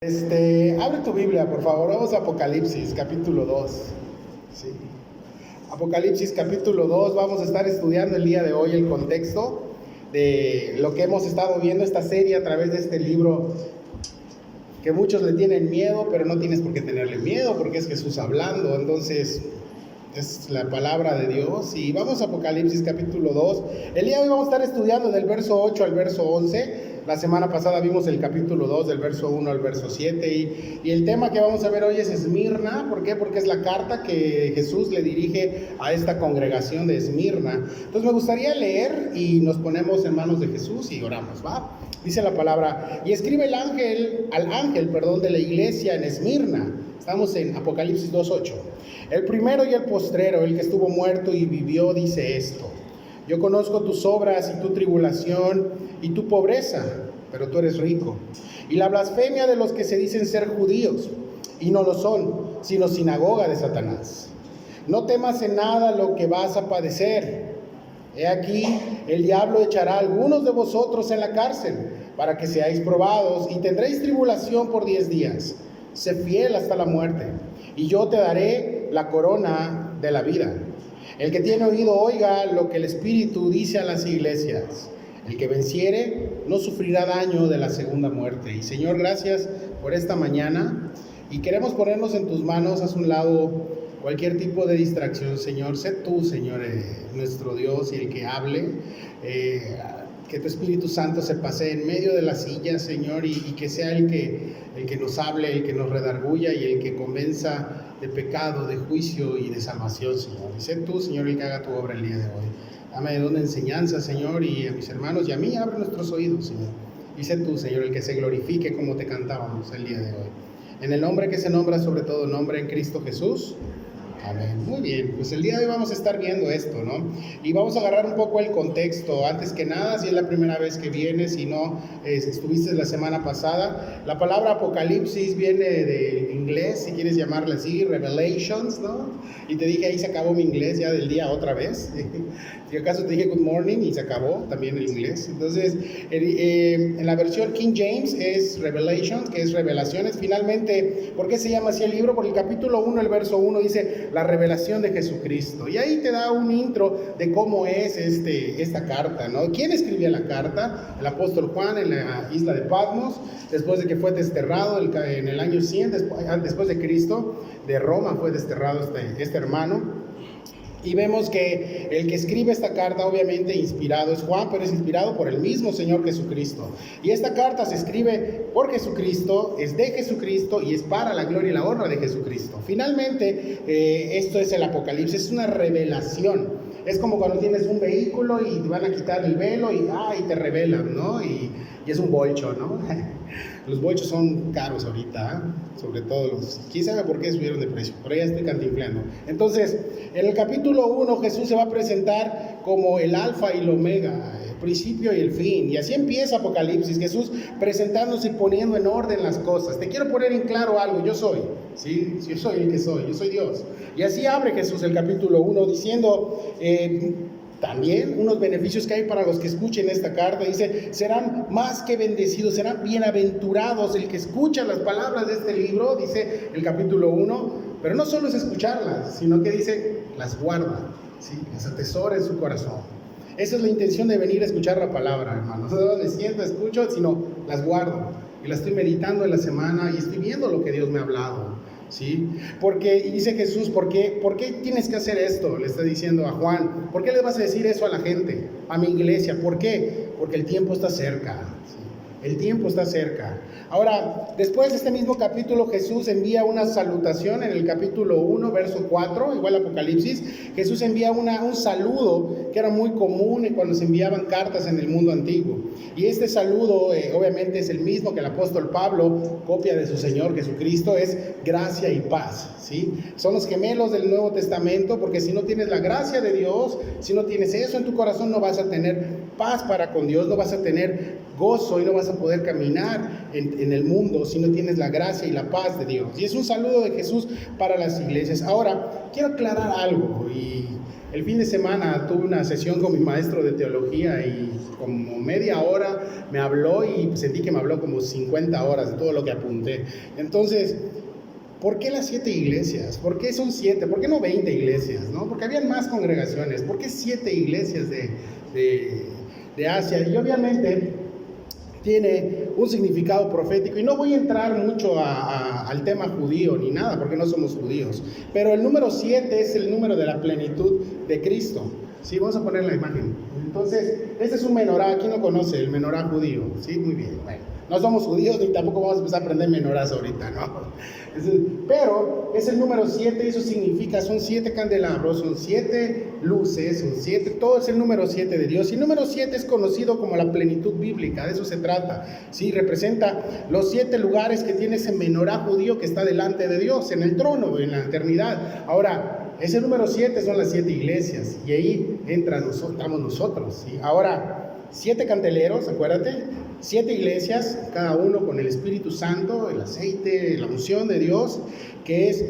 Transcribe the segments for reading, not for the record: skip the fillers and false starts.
Abre tu Biblia, por favor. Vamos a Apocalipsis, capítulo 2. Sí. Apocalipsis, capítulo 2. Vamos a estar estudiando el día de hoy el contexto de lo que hemos estado viendo esta serie a través de este libro que muchos le tienen miedo, pero no tienes por qué tenerle miedo porque es Jesús hablando. Entonces, es la palabra de Dios. Y vamos a Apocalipsis, capítulo 2. El día de hoy vamos a estar estudiando del verso 8 al verso 11. La semana pasada vimos el capítulo 2 del verso 1 al verso 7 y el tema que vamos a ver hoy es Esmirna. ¿Por qué? Porque es la carta que Jesús le dirige a esta congregación de Esmirna. Entonces me gustaría leer y nos ponemos en manos de Jesús y oramos, ¿va? Dice la palabra: y escribe al ángel de la iglesia en Esmirna. Estamos en Apocalipsis 2:8. El primero y el postrero, el que estuvo muerto y vivió, dice esto: yo conozco tus obras y tu tribulación y tu pobreza, pero tú eres rico, y la blasfemia de los que se dicen ser judíos, y no lo son, sino sinagoga de Satanás. No temas en nada lo que vas a padecer. He aquí, el diablo echará a algunos de vosotros en la cárcel, para que seáis probados, y tendréis tribulación por 10 días. Sé fiel hasta la muerte, y yo te daré la corona de la vida. El que tiene oído, oiga lo que el Espíritu dice a las iglesias. El que venciere no sufrirá daño de la segunda muerte. Y Señor, gracias por esta mañana. Y queremos ponernos en tus manos. Haz un lado cualquier tipo de distracción, Señor. Sé tú, Señor, nuestro Dios, y el que hable. Que tu Espíritu Santo se pase en medio de la silla, Señor, y que sea el que nos hable, el que nos redarguya y el que convenza de pecado, de juicio y de salvación, Señor. Y sé tú, Señor, el que haga tu obra el día de hoy. Dame de una enseñanza, Señor, y a mis hermanos y a mí, abre nuestros oídos, Señor. Y sé tú, Señor, el que se glorifique como te cantábamos el día de hoy. En el nombre que se nombra sobre todo nombre, en Cristo Jesús. Amén. Muy bien, pues el día de hoy vamos a estar viendo esto, ¿no? Y vamos a agarrar un poco el contexto. Antes que nada, si es la primera vez que vienes, si no estuviste la semana pasada, la palabra Apocalipsis viene de inglés, si quieres llamarla así, Revelations, ¿no? Y te dije, ahí se acabó mi inglés ya del día otra vez. Si acaso te dije good morning y se acabó también el inglés. Entonces, en la versión King James es Revelations, que es revelaciones. Finalmente, ¿por qué se llama así el libro? Porque el capítulo 1, el verso 1 dice la revelación de Jesucristo. Y ahí te da un intro de cómo es esta carta, ¿no? ¿Quién escribía la carta? El apóstol Juan en la isla de Patmos, después de que fue desterrado en el año 100 después de Cristo, de Roma fue desterrado este hermano. Y vemos que el que escribe esta carta, obviamente inspirado es Juan, pero es inspirado por el mismo Señor Jesucristo. Y esta carta se escribe por Jesucristo, es de Jesucristo y es para la gloria y la honra de Jesucristo. Finalmente, esto es el Apocalipsis, es una revelación. Es como cuando tienes un vehículo y te van a quitar el velo y te revelan, ¿no? Y es un bolcho, ¿no? Los bolchos son caros ahorita, sobre todo quién sabe por qué subieron de precio, por ahí ya estoy cantinflando. Entonces, en el capítulo 1 Jesús se va a presentar como el alfa y el omega, el principio y el fin, y así empieza Apocalipsis, Jesús presentándose y poniendo en orden las cosas. Te quiero poner en claro algo: yo soy, ¿sí? Yo soy el que soy, yo soy Dios. Y así abre Jesús el capítulo 1 diciendo también unos beneficios que hay para los que escuchen esta carta. Dice: serán más que bendecidos, serán bienaventurados el que escucha las palabras de este libro, dice el capítulo 1, pero no solo es escucharlas, sino que dice, las guarda, ¿sí? Las atesora en su corazón. Esa es la intención de venir a escuchar la palabra, hermanos. No me siento, escucho, sino las guardo. Y las estoy meditando en la semana y estoy viendo lo que Dios me ha hablado, ¿sí? Y dice Jesús, ¿por qué tienes que hacer esto? Le está diciendo a Juan. ¿Por qué le vas a decir eso a la gente, a mi iglesia? ¿Por qué? Porque el tiempo está cerca, ¿sí? El tiempo está cerca. Ahora, después de este mismo capítulo, Jesús envía una salutación en el capítulo 1, verso 4, igual Apocalipsis. Jesús envía un saludo que era muy común cuando se enviaban cartas en el mundo antiguo. Y este saludo, obviamente, es el mismo que el apóstol Pablo copia de su Señor Jesucristo, es gracia y paz, ¿sí? Son los gemelos del Nuevo Testamento, porque si no tienes la gracia de Dios, si no tienes eso en tu corazón, no vas a tener paz para con Dios, no vas a tener gozo y no vas a poder caminar en el mundo si no tienes la gracia y la paz de Dios. Y es un saludo de Jesús para las iglesias. Ahora, quiero aclarar algo, y El fin de semana tuve una sesión con mi maestro de teología y como media hora me habló y sentí que me habló como 50 horas de todo lo que apunté. Entonces, ¿por qué las 7 iglesias? ¿Por qué son 7? ¿Por qué no 20 iglesias? ¿No? Porque habían más congregaciones. ¿Por qué 7 iglesias de Asia? Y obviamente tiene un significado profético. Y no voy a entrar mucho al tema judío ni nada, porque no somos judíos. Pero el número 7 es el número de la plenitud de Cristo. Sí, vamos a poner la imagen. Entonces, este es un menorá. ¿Quién no conoce el menorá judío? Sí, muy bien. Bueno, no somos judíos ni tampoco vamos a empezar a aprender menorás ahorita, ¿no? Pero es el número 7 y eso significa, son 7 candelabros, son 7 luces, son 7, todo es el número 7 de Dios. Y el número 7 es conocido como la plenitud bíblica, de eso se trata. Sí, representa los 7 lugares que tiene ese menorá judío que está delante de Dios, en el trono, en la eternidad. Ahora, ese número 7 son las 7 iglesias y ahí entramos nosotros. ¿Sí? Ahora, 7 candeleros, acuérdate, 7 iglesias, cada uno con el Espíritu Santo, el aceite, la unción de Dios, que es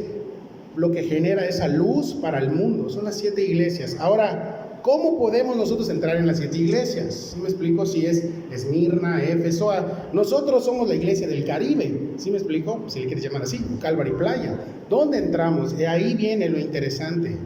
lo que genera esa luz para el mundo. Son las 7 iglesias. Ahora, ¿cómo podemos nosotros entrar en las 7 iglesias? ¿Sí me explico? Si es Esmirna, Éfeso, nosotros somos la iglesia del Caribe. ¿Sí me explico? Si le quieres llamar así, Calvary Playa. ¿Dónde entramos? Y ahí viene lo interesante.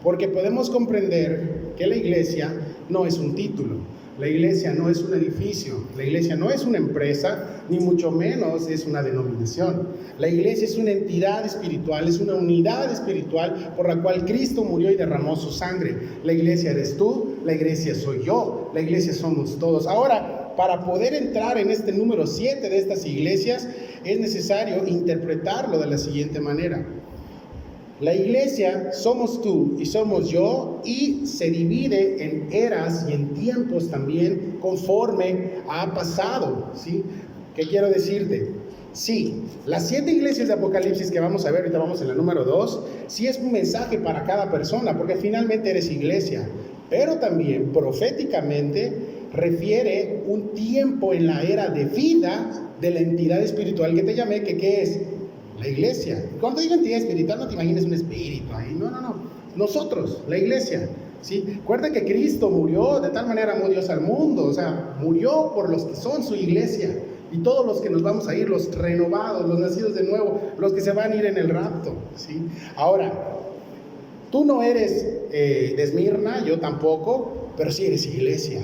Porque podemos comprender que la iglesia no es un título. La iglesia no es un edificio, la iglesia no es una empresa, ni mucho menos es una denominación. La iglesia es una entidad espiritual, es una unidad espiritual por la cual Cristo murió y derramó su sangre. La iglesia eres tú, la iglesia soy yo, la iglesia somos todos. Ahora, para poder entrar en este número 7 de estas iglesias, es necesario interpretarlo de la siguiente manera. La iglesia somos tú y somos yo y se divide en eras y en tiempos también conforme ha pasado, ¿sí? ¿Qué quiero decirte? Sí, las 7 iglesias de Apocalipsis que vamos a ver, ahorita vamos en la número 2, sí es un mensaje para cada persona, porque finalmente eres iglesia, pero también proféticamente refiere un tiempo en la era de vida de la entidad espiritual que te llamé, que ¿qué es? La iglesia. Cuando digo entidad espiritual, no te imagines un espíritu ahí, no. Nosotros, la iglesia, ¿sí? Recuerda que Cristo murió, de tal manera amó Dios al mundo, o sea, murió por los que son su iglesia, y todos los que nos vamos a ir, los renovados, los nacidos de nuevo, los que se van a ir en el rapto, ¿sí? Ahora, tú no eres de Esmirna, yo tampoco, pero sí eres iglesia.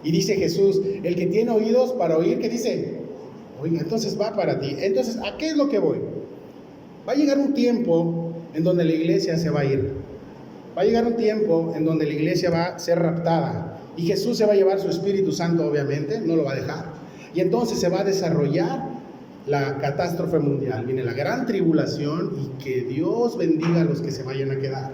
Y dice Jesús, el que tiene oídos para oír, ¿qué dice? Oiga, entonces va para ti. Entonces, ¿a qué es lo que voy? Va a llegar un tiempo en donde la iglesia se va a ir. Va a llegar un tiempo en donde la iglesia va a ser raptada. Y Jesús se va a llevar su Espíritu Santo, obviamente, no lo va a dejar. Y entonces se va a desarrollar la catástrofe mundial. Viene la gran tribulación y que Dios bendiga a los que se vayan a quedar.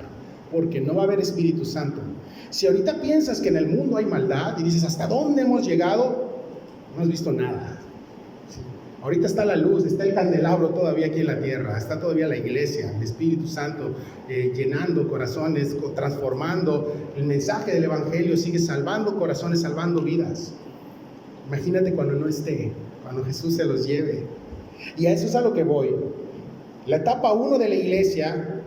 Porque no va a haber Espíritu Santo. Si ahorita piensas que en el mundo hay maldad y dices, ¿hasta dónde hemos llegado? No has visto nada. Ahorita está la luz, está el candelabro todavía aquí en la tierra, está todavía la iglesia, el Espíritu Santo llenando corazones, transformando. El mensaje del Evangelio sigue salvando corazones, salvando vidas. Imagínate cuando no esté, cuando Jesús se los lleve. Y a eso es a lo que voy. La etapa 1 de la iglesia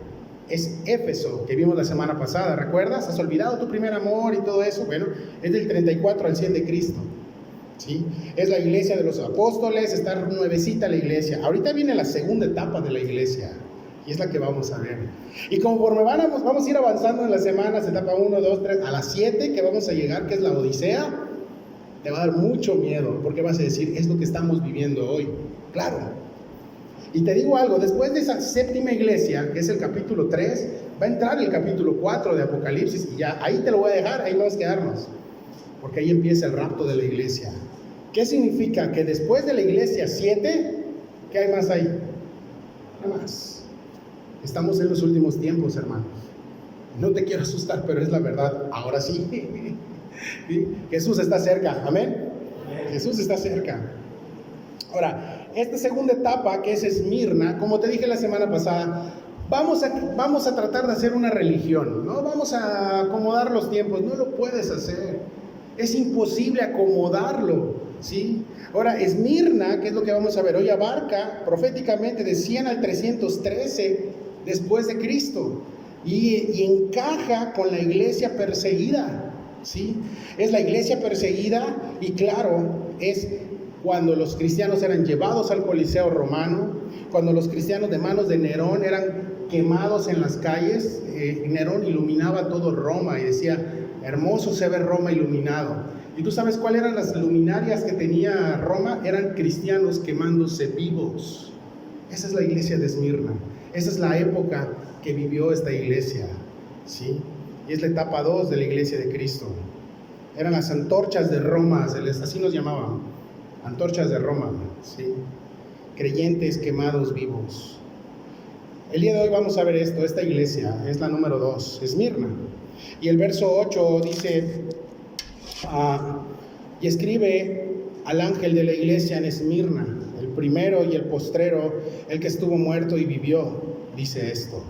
es Éfeso, que vimos la semana pasada, ¿recuerdas? ¿Has olvidado tu primer amor y todo eso? Bueno, es del 34 al 100 de Cristo. ¿Sí? Es la iglesia de los apóstoles, está nuevecita la iglesia. Ahorita viene la segunda etapa de la iglesia y es la que vamos a ver. Y conforme vamos a ir avanzando en las semanas, etapa 1, 2, 3, a las 7 que vamos a llegar, que es la Odisea, te va a dar mucho miedo porque vas a decir, es lo que estamos viviendo hoy. Claro. Y te digo algo, después de esa séptima iglesia, que es el capítulo 3, va a entrar el capítulo 4 de Apocalipsis y ya ahí te lo voy a dejar, ahí vamos a quedarnos. Porque ahí empieza el rapto de la iglesia. ¿Qué significa? Que después de la iglesia 7, ¿qué hay más ahí? Nada más. Estamos en los últimos tiempos, hermanos. No te quiero asustar, pero es la verdad. Ahora sí. ¿Sí? Jesús está cerca. ¿Amén? Jesús está cerca. Ahora, esta segunda etapa, que es Esmirna, como te dije la semana pasada, vamos a tratar de hacer una religión. No vamos a acomodar los tiempos. No lo puedes hacer. Es imposible acomodarlo, ¿sí? Ahora, Esmirna, que es lo que vamos a ver hoy, abarca proféticamente de 100 al 313 después de Cristo. y encaja con la iglesia perseguida, ¿sí? Es la iglesia perseguida y claro, es cuando los cristianos eran llevados al Coliseo romano, cuando los cristianos de manos de Nerón eran quemados en las calles. Nerón iluminaba todo Roma y decía, hermoso se ve Roma iluminado. ¿Y tú sabes cuáles eran las luminarias que tenía Roma? Eran cristianos quemándose vivos. Esa es la iglesia de Esmirna. Esa es la época que vivió esta iglesia, ¿sí? Y es la etapa 2 de la iglesia de Cristo. Eran las antorchas de Roma, así nos llamaban, antorchas de Roma, ¿sí? Creyentes quemados vivos. El día de hoy vamos a ver esto. Esta iglesia es la número 2, Esmirna. Y el verso 8 dice, y escribe al ángel de la iglesia en Esmirna, el primero y el postrero, el que estuvo muerto y vivió, dice esto.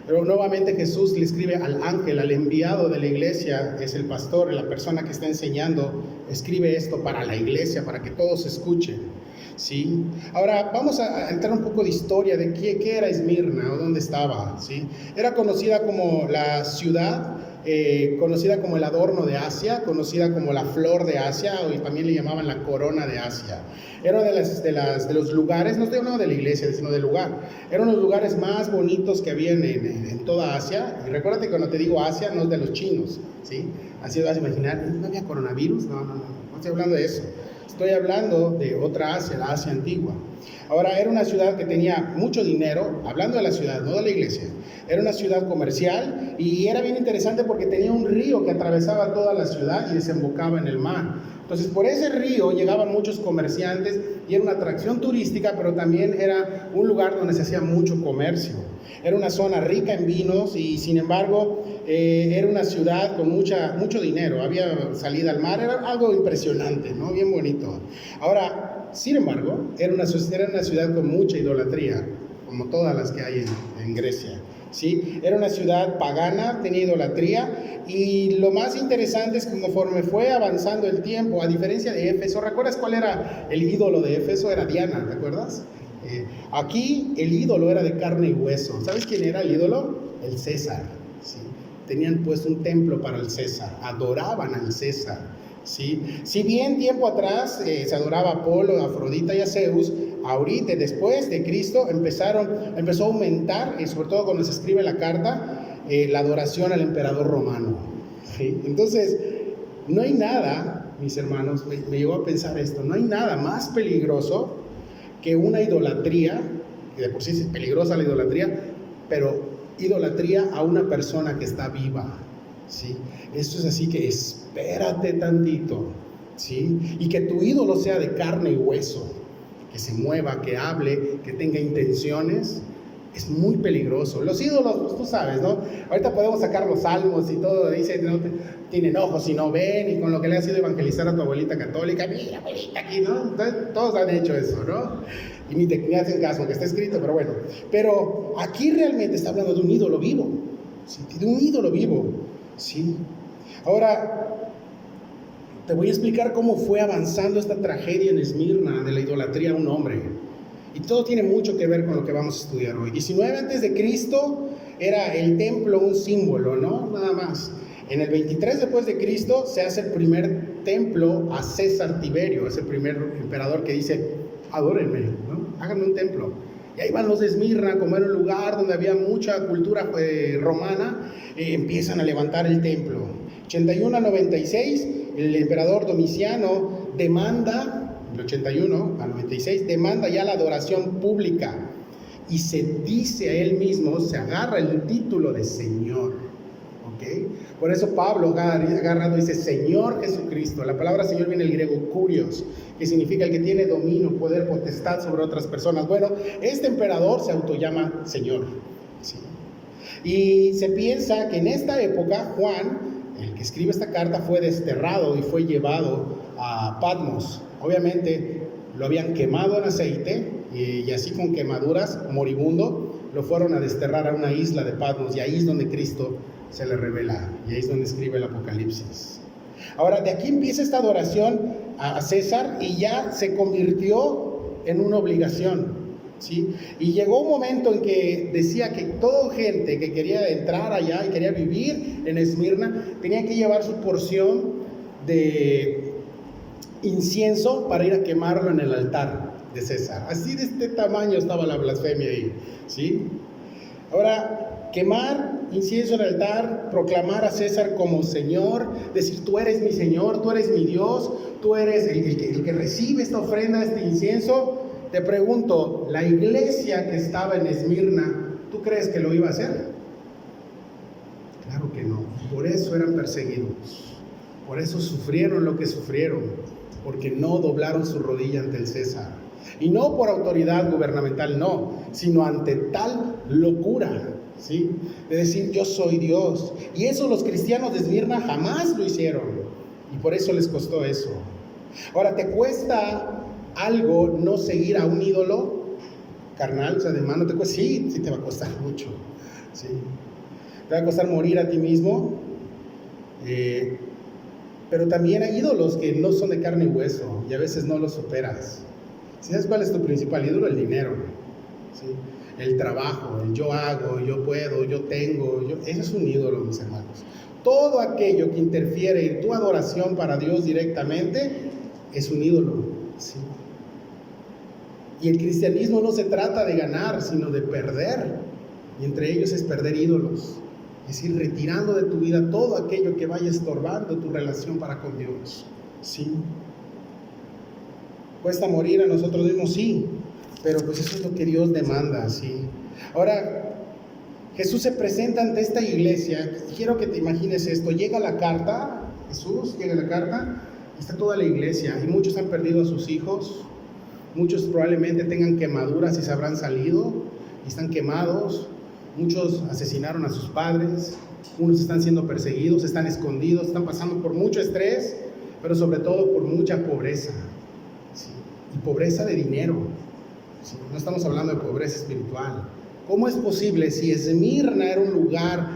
Pero nuevamente Jesús le escribe al ángel, al enviado de la iglesia, es el pastor, la persona que está enseñando, escribe esto para la iglesia, para que todos escuchen, ¿sí? Ahora vamos a entrar un poco de historia de qué era Esmirna o dónde estaba, ¿sí? Era conocida como la ciudad, conocida como el adorno de Asia, conocida como la flor de Asia, o también le llamaban la corona de Asia. Era de los lugares, no estoy hablando de la iglesia, sino del lugar. Eran los lugares más bonitos que había en toda Asia. Y recuérdate que cuando te digo Asia, no es de los chinos, ¿sí? Así vas a imaginar, ¿no había coronavirus? No estoy hablando de eso. Estoy hablando de otra Asia, la Asia antigua. Ahora, era una ciudad que tenía mucho dinero, hablando de la ciudad, no de la iglesia. Era una ciudad comercial y era bien interesante porque tenía un río que atravesaba toda la ciudad y desembocaba en el mar. Entonces, por ese río llegaban muchos comerciantes y era una atracción turística, pero también era un lugar donde se hacía mucho comercio. Era una zona rica en vinos y, sin embargo, era una ciudad con mucho dinero. Había salida al mar, era algo impresionante, ¿no? Bien bonito. Ahora, sin embargo, era una ciudad con mucha idolatría, como todas las que hay en Grecia, ¿sí? Era una ciudad pagana, tenía idolatría, y lo más interesante es que conforme fue avanzando el tiempo, a diferencia de Éfeso, ¿recuerdas cuál era el ídolo de Éfeso? Era Diana, ¿te acuerdas? Aquí el ídolo era de carne y hueso. ¿Sabes quién era el ídolo? El César, ¿sí? Tenían puesto un templo para el César, adoraban al César, ¿sí? Si bien tiempo atrás se adoraba a Apolo, a Afrodita y a Zeus, ahorita, después de Cristo, empezó a aumentar, y sobre todo cuando se escribe la carta, la adoración al emperador romano, ¿sí? Entonces, no hay nada, mis hermanos, me llevó a pensar esto, no hay nada más peligroso que una idolatría, que de por sí es peligrosa la idolatría, pero idolatría a una persona que está viva, ¿sí? Esto es así que espérate tantito, ¿sí? Y que tu ídolo sea de carne y hueso, que se mueva, que hable, que tenga intenciones, es muy peligroso. Los ídolos, pues tú sabes, ¿no? Ahorita podemos sacar los salmos y todo, dice, no tienen ojos y no ven, y con lo que le has ido a evangelizar a tu abuelita católica, mira, abuelita, aquí, ¿no? Entonces, todos han hecho eso, ¿no? Y ni te hacen caso, que está escrito, pero bueno. Pero aquí realmente está hablando de un ídolo vivo, ¿sí? De un ídolo vivo, ¿sí? Ahora, te voy a explicar cómo fue avanzando esta tragedia en Esmirna de la idolatría a un hombre. Y todo tiene mucho que ver con lo que vamos a estudiar hoy. 19 antes de Cristo era el templo un símbolo, ¿no? Nada más. En el 23 después de Cristo se hace el primer templo a César Tiberio, ese primer emperador que dice, adórenme, ¿no? Háganme un templo. Y ahí van los de Esmirna, como era un lugar donde había mucha cultura romana, empiezan a levantar el templo. 81 al 96, el emperador Domiciano demanda, del 81 al 96, demanda ya la adoración pública y se dice a él mismo, se agarra el título de Señor, ¿ok? Por eso Pablo agarrado dice Señor Jesucristo. La palabra Señor viene del griego kurios, que significa el que tiene dominio, poder, potestad sobre otras personas. Bueno, este emperador se autollama Señor, ¿sí? Y se piensa que en esta época Juan, el que escribe esta carta, fue desterrado y fue llevado a Patmos. Obviamente lo habían quemado en aceite y así con quemaduras, moribundo, lo fueron a desterrar a una isla de Patmos, y ahí es donde Cristo se le revela, y ahí es donde escribe el Apocalipsis. Ahora, de aquí empieza esta adoración a César y ya se convirtió en una obligación. ¿sí? Y llegó un momento en que decía que toda gente que quería entrar allá y quería vivir en Esmirna tenía que llevar su porción de incienso para ir a quemarlo en el altar de César. Así de este tamaño estaba la blasfemia ahí, ¿sí? Ahora, quemar incienso en el altar, proclamar a César como Señor, decir: tú eres mi Señor, tú eres mi Dios, tú eres el que recibe esta ofrenda, este incienso. Te pregunto, la iglesia que estaba en Esmirna, ¿tú crees que lo iba a hacer? Claro que no. Por eso eran perseguidos, por eso sufrieron lo que sufrieron, porque no doblaron su rodilla ante el César. Y no por autoridad gubernamental, no, sino ante tal locura, ¿sí? De decir: yo soy Dios. Y eso los cristianos de Esmirna jamás lo hicieron, y por eso les costó eso. Ahora, ¿te cuesta algo no seguir a un ídolo carnal? O sea, de mano, ¿te cuesta? Sí, sí te va a costar mucho, ¿sí? Te va a costar morir a ti mismo, pero también hay ídolos que no son de carne y hueso, y a veces no los superas. ¿Sabes cuál es tu principal ídolo? El dinero, ¿sí? El trabajo, el yo hago, yo puedo, yo tengo, eso es un ídolo, mis hermanos. Todo aquello que interfiere en tu adoración para Dios directamente es un ídolo, ¿sí? Y el cristianismo no se trata de ganar, sino de perder, y entre ellos es perder ídolos, es ir retirando de tu vida todo aquello que vaya estorbando tu relación para con Dios, ¿sí? ¿Cuesta morir a nosotros mismos? Sí, pero pues eso es lo que Dios demanda, ¿sí? Ahora, Jesús se presenta ante esta iglesia. Quiero que te imagines esto: llega la carta, Jesús llega la carta, está toda la iglesia, y muchos han perdido a sus hijos, muchos probablemente tengan quemaduras y se habrán salido, y están quemados, muchos asesinaron a sus padres, unos están siendo perseguidos, están escondidos, están pasando por mucho estrés, pero sobre todo por mucha pobreza, ¿sí? Y pobreza de dinero, ¿sí? No estamos hablando de pobreza espiritual. ¿Cómo es posible, si Esmirna era un lugar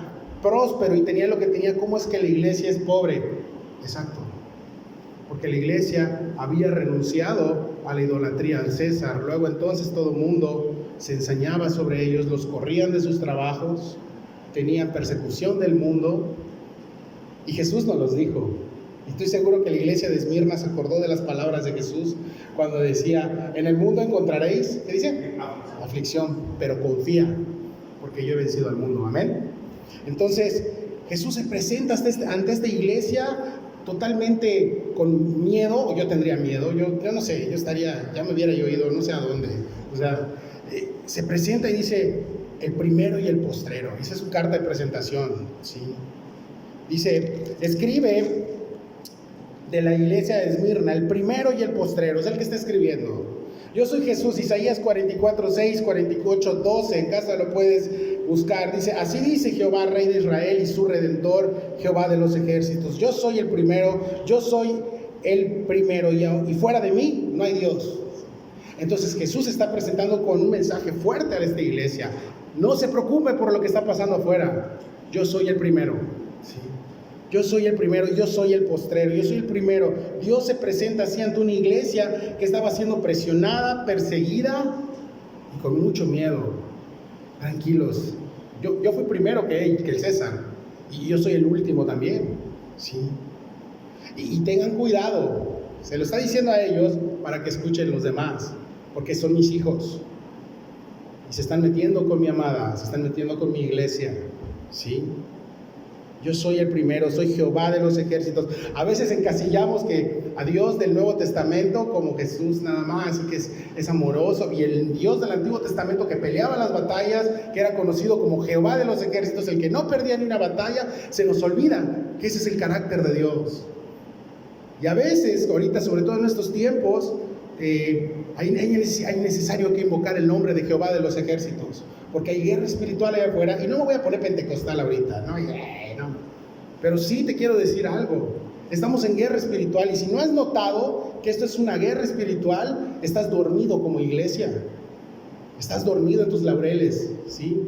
próspero y tenía lo que tenía, cómo es que la iglesia es pobre? Exacto, porque la iglesia había renunciado a la idolatría al César. Luego entonces todo el mundo se ensañaba sobre ellos, los corrían de sus trabajos, tenían persecución del mundo, y Jesús nos los dijo. Y estoy seguro que la iglesia de Esmirna se acordó de las palabras de Jesús cuando decía: en el mundo encontraréis, ¿qué dice? Aflicción, pero confía, porque yo he vencido al mundo. Amén. Entonces Jesús se presenta ante esta iglesia totalmente con miedo, o yo tendría miedo, yo no sé, yo estaría, ya me hubiera yo ido no sé a dónde. O sea, se presenta y dice: el primero y el postrero. Esa es su carta de presentación, ¿sí? Dice: escribe de la iglesia de Esmirna, el primero y el postrero, es el que está escribiendo. Yo soy Jesús. Isaías 44, 6, 48, 12, en casa lo puedes buscar. Dice: así dice Jehová, Rey de Israel y su Redentor, Jehová de los ejércitos: yo soy el primero, yo soy el primero, y fuera de mí no hay Dios. Entonces Jesús está presentando con un mensaje fuerte a esta iglesia: no se preocupe por lo que está pasando afuera, yo soy el primero, ¿sí? Yo soy el primero, yo soy el postrero, yo soy el primero. Dios se presenta así ante una iglesia que estaba siendo presionada, perseguida y con mucho miedo. Tranquilos, yo fui primero que el César, y yo soy el último también, ¿sí? Y tengan cuidado, se lo está diciendo a ellos para que escuchen los demás, porque son mis hijos y se están metiendo con mi amada, se están metiendo con mi iglesia, ¿sí? Yo soy el primero, soy Jehová de los ejércitos. A veces encasillamos a Dios del Nuevo Testamento como Jesús nada más, y que es amoroso, y el Dios del Antiguo Testamento que peleaba las batallas, que era conocido como Jehová de los ejércitos, el que no perdía ni una batalla. Se nos olvida que ese es el carácter de Dios. Y a veces, ahorita, sobre todo en estos tiempos, hay necesario que invocar el nombre de Jehová de los ejércitos, porque hay guerra espiritual allá afuera. Y no me voy a poner pentecostal ahorita, no. Pero sí te quiero decir algo: estamos en guerra espiritual, y si no has notado que esto es una guerra espiritual, estás dormido como iglesia, estás dormido en tus laureles, ¿sí?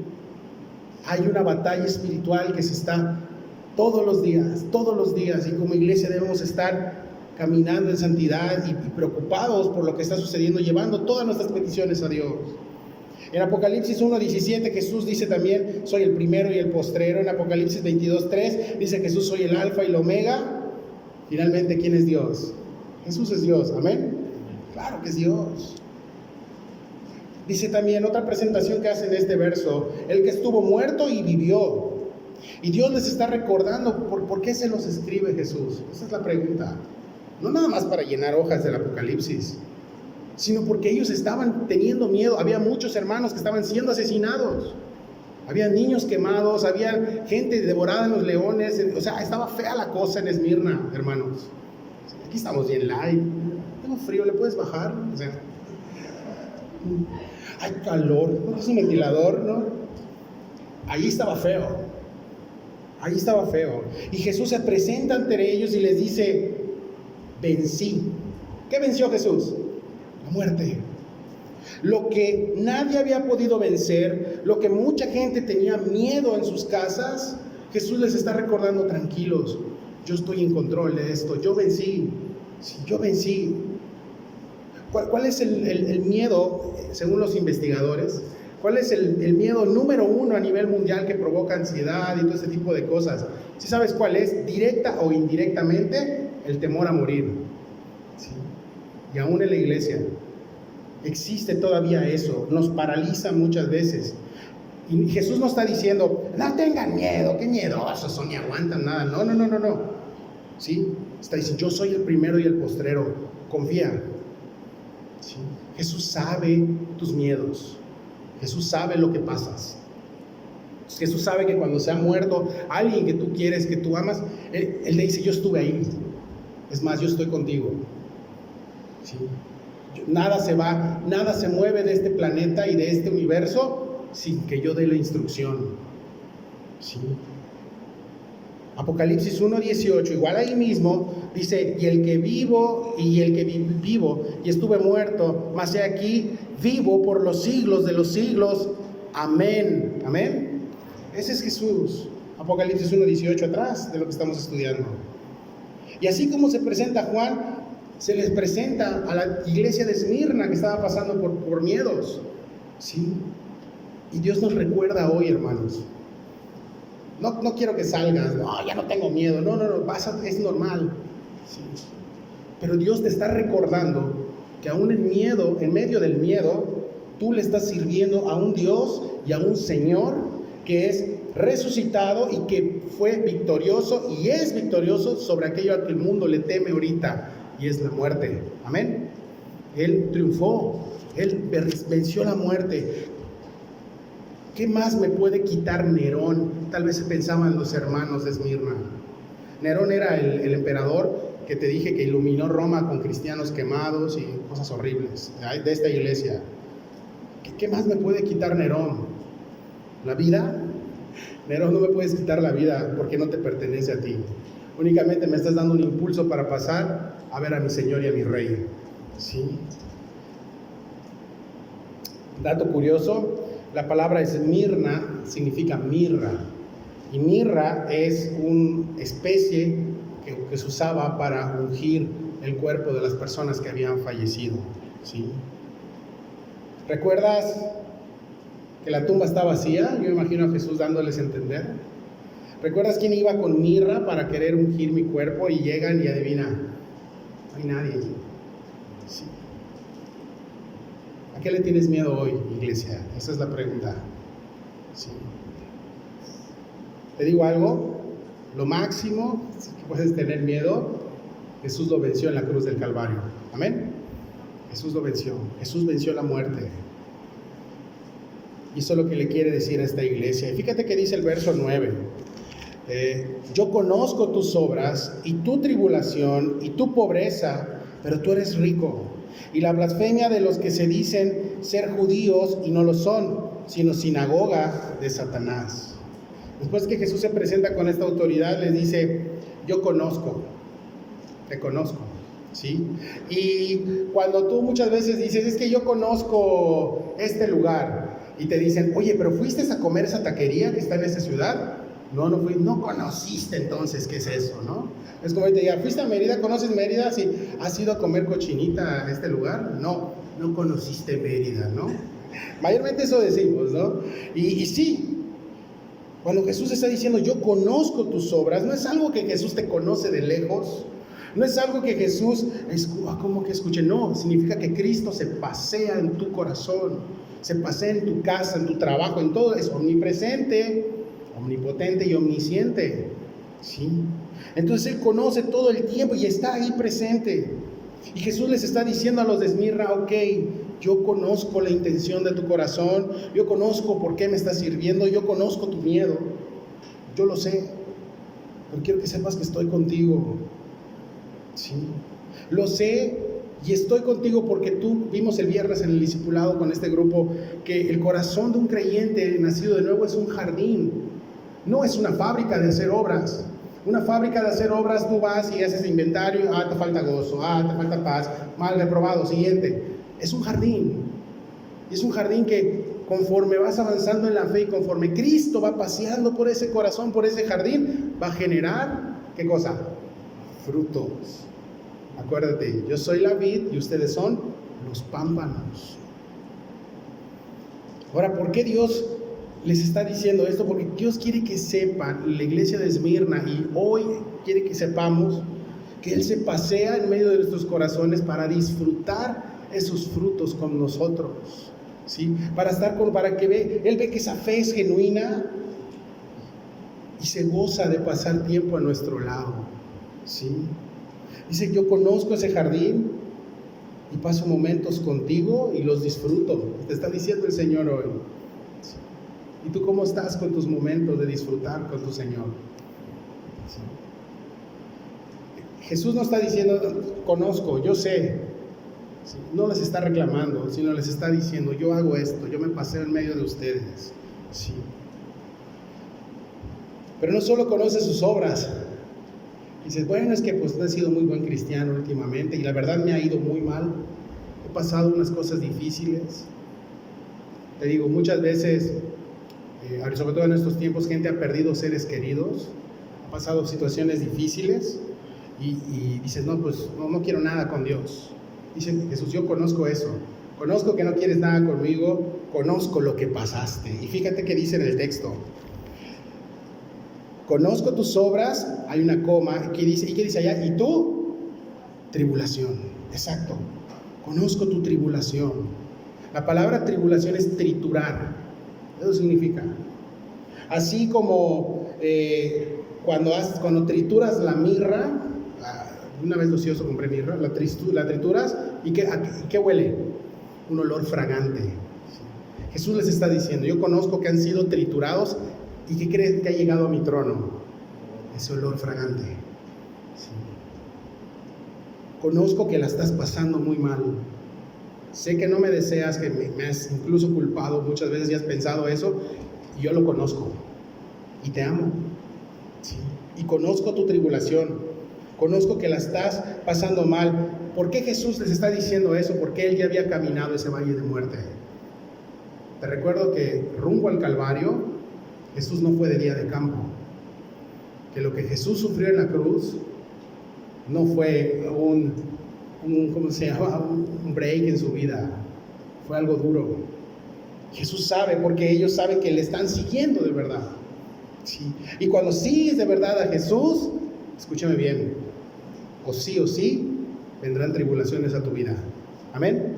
Hay una batalla espiritual que se está todos los días, y como iglesia debemos estar caminando en santidad y preocupados por lo que está sucediendo, llevando todas nuestras peticiones a Dios. En Apocalipsis 1:17 Jesús dice también, soy el primero y el postrero. En Apocalipsis 22:3 dice Jesús, soy el alfa y el omega. Finalmente, ¿quién es Dios? Jesús es Dios, amén. Claro que es Dios. Dice también otra presentación que hace en este verso, el que estuvo muerto y vivió. Y Dios les está recordando por qué se los escribe Jesús. Esa es la pregunta. No nada más para llenar hojas del Apocalipsis, sino porque ellos estaban teniendo miedo. Había muchos hermanos que estaban siendo asesinados. Había niños quemados, había gente devorada en los leones. O sea, estaba fea la cosa en Esmirna, hermanos. Aquí estamos bien light. Tengo frío, ¿le puedes bajar? O sea, hay calor, ¿no es un ventilador, no? Ahí estaba feo. Ahí estaba feo. Y Jesús se presenta ante ellos y les dice, vencí. ¿Qué venció Jesús? La muerte. Lo que nadie había podido vencer, lo que mucha gente tenía miedo en sus casas, Jesús les está recordando, tranquilos, yo estoy en control de esto, yo vencí, sí, yo vencí. ¿Cuál es el miedo, según los investigadores? ¿Cuál es el miedo número uno a nivel mundial que provoca ansiedad y todo ese tipo de cosas? ¿Sí sabes cuál es? Directa o indirectamente, el temor a morir. ¿Sí? Y aún en la iglesia existe todavía eso, nos paraliza muchas veces. Y Jesús no está diciendo, no tengan miedo, qué miedosos son, ni aguantan nada. No. ¿Sí? Está diciendo, yo soy el primero y el postrero, confía. ¿Sí? Jesús sabe tus miedos, Jesús sabe lo que pasas. Jesús sabe que cuando se ha muerto alguien que tú quieres, que tú amas, Él le dice, yo estuve ahí. Es más, yo estoy contigo. ¿Sí? Nada se mueve de este planeta y de este universo sin que yo dé la instrucción. ¿Sí? Apocalipsis 1:18, igual ahí mismo, dice, y el que vivo y estuve muerto, mas he aquí vivo por los siglos de los siglos. Amén. Amén. Ese es Jesús. Apocalipsis 1:18 atrás de lo que estamos estudiando. Y así como se presenta Juan, se les presenta a la iglesia de Esmirna que estaba pasando por miedos. ¿Sí? Y Dios nos recuerda hoy, hermanos. No quiero que salgas, no, ya no tengo miedo, no, es normal. ¿Sí? Pero Dios te está recordando que aún en medio del miedo, tú le estás sirviendo a un Dios y a un Señor que es resucitado y que fue victorioso y es victorioso sobre aquello a que el mundo le teme ahorita, y es la muerte. Amén. Él triunfó, Él venció la muerte. ¿Qué más me puede quitar Nerón? Tal vez pensaban los hermanos de Esmirna. Nerón era el emperador que te dije que iluminó Roma con cristianos quemados y cosas horribles de esta iglesia. ¿Qué más me puede quitar Nerón? ¿La vida? Nerón, no me puedes quitar la vida porque no te pertenece a ti. Únicamente me estás dando un impulso para pasar a ver a mi Señor y a mi Rey. ¿Sí? Dato curioso, la palabra Esmirna significa mirra. Y mirra es una especie que se usaba para ungir el cuerpo de las personas que habían fallecido. ¿Sí? ¿Recuerdas que la tumba está vacía? Yo imagino a Jesús dándoles a entender. ¿Recuerdas quién iba con mirra para querer ungir mi cuerpo? Y llegan y adivina, no hay nadie. Sí. ¿A qué le tienes miedo hoy, iglesia? Esa es la pregunta. Sí. Te digo algo, lo máximo que puedes tener miedo, Jesús lo venció en la cruz del Calvario. Amén. Jesús lo venció. Jesús venció la muerte. Y eso es lo que le quiere decir a esta iglesia. Y fíjate que dice el verso 9. Yo conozco tus obras y tu tribulación y tu pobreza, pero tú eres rico. Y la blasfemia de los que se dicen ser judíos y no lo son, sino sinagoga de Satanás. Después que Jesús se presenta con esta autoridad, les dice, yo conozco, te conozco. ¿Sí? Y cuando tú muchas veces dices, es que yo conozco este lugar, y te dicen, oye, pero ¿fuiste a comer esa taquería que está en esa ciudad? No fui, no conociste entonces, ¿qué es eso, no? Es como que te diga, ¿fuiste a Mérida? ¿Conoces Mérida? Sí. ¿Has ido a comer cochinita a este lugar? No conociste Mérida, ¿no? Mayormente eso decimos, ¿no? Y sí, cuando Jesús está diciendo, yo conozco tus obras, no es algo que Jesús te conoce de lejos, no es algo que Jesús, como que escuche, no, significa que Cristo se pasea en tu corazón, se pasea en tu casa, en tu trabajo, en todo, es omnipresente, omnipotente y omnisciente, ¿sí? Entonces Él conoce todo el tiempo y está ahí presente. Y Jesús les está diciendo a los de Esmirna, ok, yo conozco la intención de tu corazón, yo conozco por qué me estás sirviendo, yo conozco tu miedo, yo lo sé, pero quiero que sepas que estoy contigo, ¿sí? Lo sé y estoy contigo porque tú, vimos el viernes en el discipulado con este grupo, que el corazón de un creyente nacido de nuevo es un jardín, no es una fábrica de hacer obras. Una fábrica de hacer obras, tú vas y haces inventario, te falta gozo, te falta paz, mal reprobado, siguiente. Es un jardín. Es un jardín que conforme vas avanzando en la fe y conforme Cristo va paseando por ese corazón, por ese jardín, va a generar, ¿qué cosa? Frutos. Acuérdate, yo soy la vid y ustedes son los pámpanos. Ahora, ¿por qué Dios les está diciendo esto? Porque Dios quiere que sepan, la iglesia de Esmirna, y hoy quiere que sepamos que Él se pasea en medio de nuestros corazones para disfrutar esos frutos con nosotros, ¿sí? Para que Él ve que esa fe es genuina y se goza de pasar tiempo a nuestro lado, ¿sí? Dice, yo conozco ese jardín y paso momentos contigo y los disfruto. Te está diciendo el Señor hoy. ¿Y tú cómo estás con tus momentos de disfrutar con tu Señor? ¿Sí? Jesús no está diciendo, conozco, yo sé. ¿Sí? No les está reclamando, sino les está diciendo, yo hago esto, yo me paseo en medio de ustedes. ¿Sí? Pero no solo conoce sus obras. Dices, bueno, es que pues no he sido muy buen cristiano últimamente y la verdad me ha ido muy mal. He pasado unas cosas difíciles. Te digo, muchas veces, sobre todo en estos tiempos, gente ha perdido seres queridos, ha pasado situaciones difíciles y dices, no, pues no quiero nada con Dios. Dice Jesús, yo conozco eso, conozco que no quieres nada conmigo, conozco lo que pasaste. Y fíjate que dice en el texto, conozco tus obras, hay una coma, ¿y qué dice allá? Y tú, tribulación, exacto, conozco tu tribulación. La palabra tribulación es triturar, eso significa. Así como cuando trituras la mirra, una vez ocioso compré mirra, la trituras, ¿y qué huele? Un olor fragante. Jesús les está diciendo, yo conozco que han sido triturados, ¿y qué crees que ha llegado a mi trono? Ese olor fragante. Sí. Conozco que la estás pasando muy mal. Sé que no me deseas, que me has incluso culpado muchas veces y has pensado eso, y yo lo conozco. Y te amo. Sí. Y conozco tu tribulación. Conozco que la estás pasando mal. ¿Por qué Jesús les está diciendo eso? Porque Él ya había caminado ese valle de muerte. Te recuerdo que rumbo al Calvario, Jesús no fue de día de campo, que lo que Jesús sufrió en la cruz no fue un break en su vida, fue algo duro. Jesús sabe, porque ellos saben que le están siguiendo de verdad. Sí. Y cuando sigues de verdad a Jesús, escúchame bien, o sí, vendrán tribulaciones a tu vida. Amén.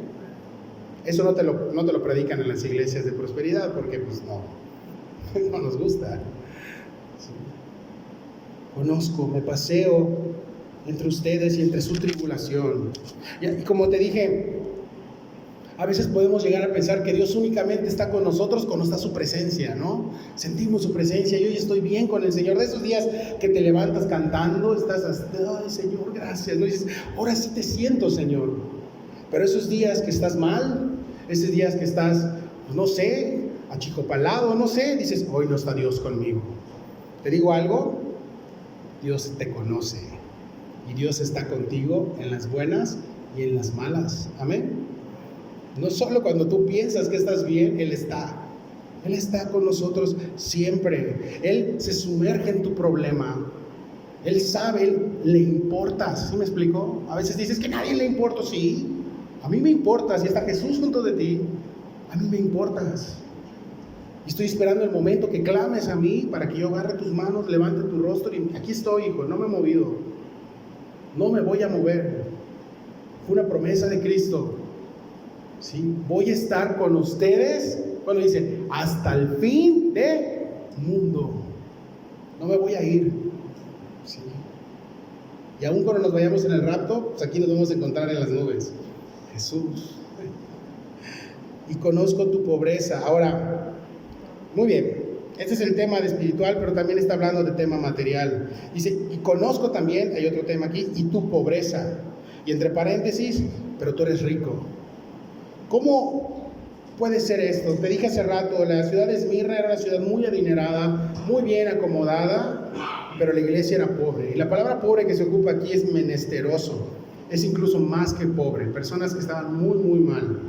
Eso no te lo predican en las iglesias de prosperidad, porque pues no nos gusta. Sí. Conozco, me paseo entre ustedes y entre su tribulación. Y como te dije, a veces podemos llegar a pensar que Dios únicamente está con nosotros cuando está su presencia, ¿no? Sentimos su presencia, yo ya estoy bien con el Señor. De esos días que te levantas cantando, estás así, ay Señor, gracias, ¿no? Y dices, ahora sí te siento, Señor. Pero esos días que estás mal, esos días que estás, pues no sé, achicopalado, no sé, dices, hoy no está Dios conmigo. Te digo algo, Dios te conoce y Dios está contigo en las buenas y en las malas. Amén. No solo cuando tú piensas que estás bien, Él está con nosotros siempre. Él se sumerge en tu problema. Él sabe, Él le importas. ¿Sí me explico? A veces dices que a nadie le importa. Sí, a mí me importa. Si está Jesús junto de ti, A mí me importas. Y estoy esperando el momento que clames a mí para que yo agarre tus manos, levante tu rostro y aquí estoy, hijo, no me he movido. No me voy a mover. Fue una promesa de Cristo. ¿Sí? Voy a estar con ustedes, cuando dice, hasta el fin del mundo. No me voy a ir. ¿Sí? Y aún cuando nos vayamos en el rapto, pues aquí nos vamos a encontrar en las nubes. Jesús. Y conozco tu pobreza. Ahora, muy bien, este es el tema de espiritual, pero también está hablando de tema material. Dice, y conozco también, hay otro tema aquí, y tu pobreza. Y entre paréntesis, pero tú eres rico. ¿Cómo puede ser esto? Te dije hace rato, la ciudad de Esmirna era una ciudad muy adinerada, muy bien acomodada, pero la iglesia era pobre. Y la palabra pobre que se ocupa aquí es menesteroso. Es incluso más que pobre. Personas que estaban muy mal.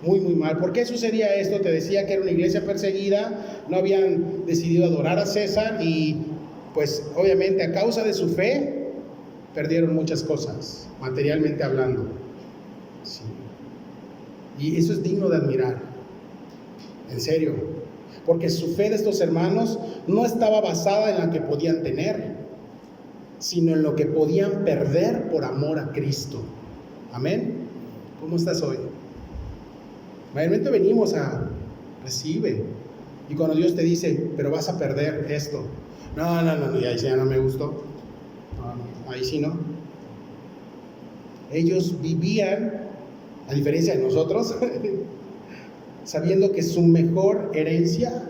Muy mal. ¿Por qué sucedía esto? Te decía que era una iglesia perseguida, no habían decidido adorar a César y pues obviamente a causa de su fe perdieron muchas cosas, materialmente hablando. Sí. Y eso es digno de admirar, en serio, porque su fe de estos hermanos no estaba basada en la que podían tener, sino en lo que podían perder por amor a Cristo. Amén. ¿Cómo estás hoy? Mayormente venimos a recibe, y cuando Dios te dice, pero vas a perder esto, no, y ahí sí ya no me gustó, no, ahí sí no. Ellos vivían, a diferencia de nosotros, sabiendo que su mejor herencia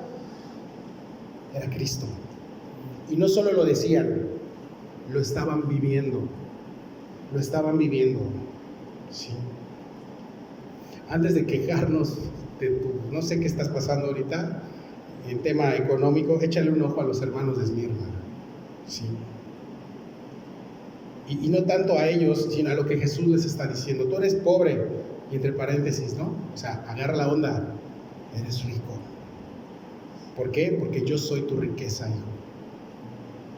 era Cristo. Y no solo lo decían, lo estaban viviendo. Sí. Antes de quejarnos de no sé qué estás pasando ahorita, en tema económico, échale un ojo a los hermanos de Esmirna. Sí. Y no tanto a ellos, sino a lo que Jesús les está diciendo. Tú eres pobre, y entre paréntesis, ¿no? O sea, agarra la onda, eres rico. ¿Por qué? Porque yo soy tu riqueza, hijo.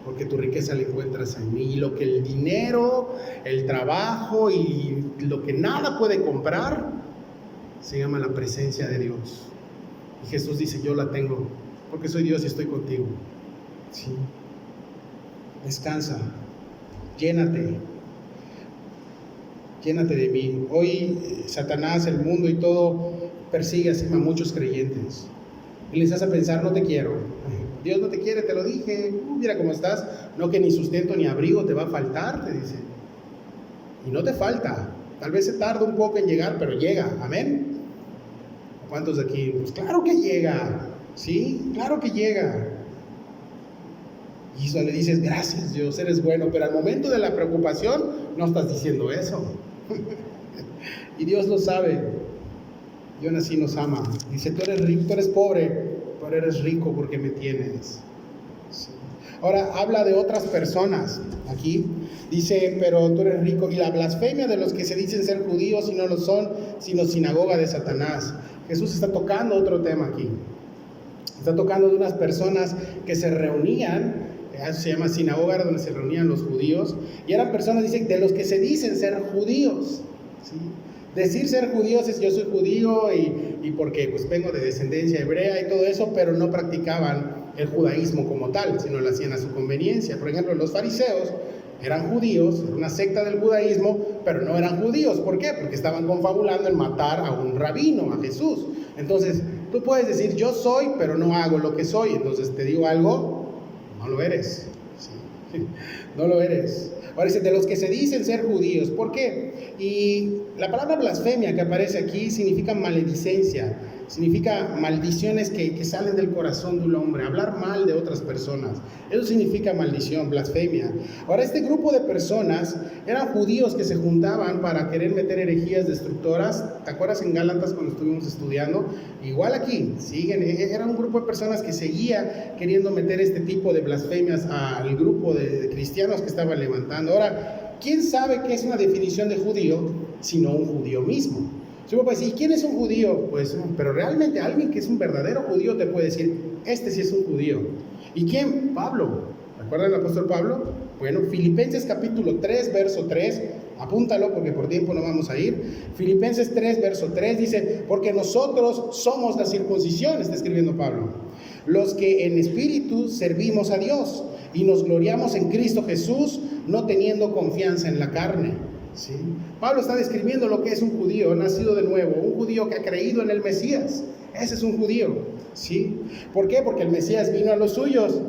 Porque tu riqueza la encuentras en mí. Y lo que el dinero, el trabajo y lo que nada puede comprar, se llama la presencia de Dios. Y Jesús dice, yo la tengo, porque soy Dios y estoy contigo. ¿Sí? Descansa. Llénate de mí. Hoy Satanás, el mundo y todo persigue así a muchos creyentes y les hace pensar, no te quiero, Dios no te quiere, te lo dije, mira cómo estás, no que ni sustento ni abrigo te va a faltar, te dice, y no te falta, tal vez se tarda un poco en llegar, pero llega, amén. ¿Cuántos de aquí? Pues claro que llega, sí, claro que llega. Y eso le dices, gracias Dios, eres bueno, pero al momento de la preocupación no estás diciendo eso. Y Dios lo sabe. Y aún así nos ama. Dice, tú eres rico, tú eres pobre, pero eres rico porque me tienes. Sí. Ahora habla de otras personas. Aquí dice, pero tú eres rico. Y la blasfemia de los que se dicen ser judíos y no lo son, sino sinagoga de Satanás. Jesús está tocando otro tema aquí. Está tocando de unas personas que se reunían. Se llama sinagoga, donde se reunían los judíos, y eran personas, dice, de los que se dicen ser judíos, ¿sí? Decir ser judíos es yo soy judío y porque pues vengo de descendencia hebrea y todo eso, pero no practicaban el judaísmo como tal, sino lo hacían a su conveniencia. Por ejemplo, los fariseos eran judíos, una secta del judaísmo, pero no eran judíos. ¿Por qué? Porque estaban confabulando en matar a un rabino, a Jesús. Entonces, tú puedes decir yo soy, pero no hago lo que soy. Entonces te digo algo, no lo eres, ¿sí? No lo eres. Ahora dice, de los que se dicen ser judíos. ¿Por qué? Y la palabra blasfemia que aparece aquí significa maledicencia, significa maldiciones que salen del corazón de un hombre, hablar mal de otras personas. Eso significa maldición, blasfemia. Ahora, este grupo de personas eran judíos que se juntaban para querer meter herejías destructoras. ¿Te acuerdas en Gálatas cuando estuvimos estudiando? Igual aquí, siguen, era un grupo de personas que seguía queriendo meter este tipo de blasfemias al grupo de cristianos que estaban levantando. Ahora, ¿quién sabe qué es una definición de judío sino un judío mismo? Si uno puede decir, ¿quién es un judío? Pues, pero realmente alguien que es un verdadero judío te puede decir, este sí es un judío. ¿Y quién? Pablo. ¿Recuerdan al apóstol Pablo? Bueno, Filipenses capítulo 3, verso 3, Apúntalo porque por tiempo no vamos a ir. Filipenses 3, verso 3 dice, porque nosotros somos la circuncisión, está escribiendo Pablo, los que en espíritu servimos a Dios y nos gloriamos en Cristo Jesús, no teniendo confianza en la carne. ¿Sí? Pablo está describiendo lo que es un judío nacido de nuevo, un judío que ha creído en el Mesías. Ese es un judío. ¿Sí? ¿Por qué? Porque el Mesías vino a los suyos,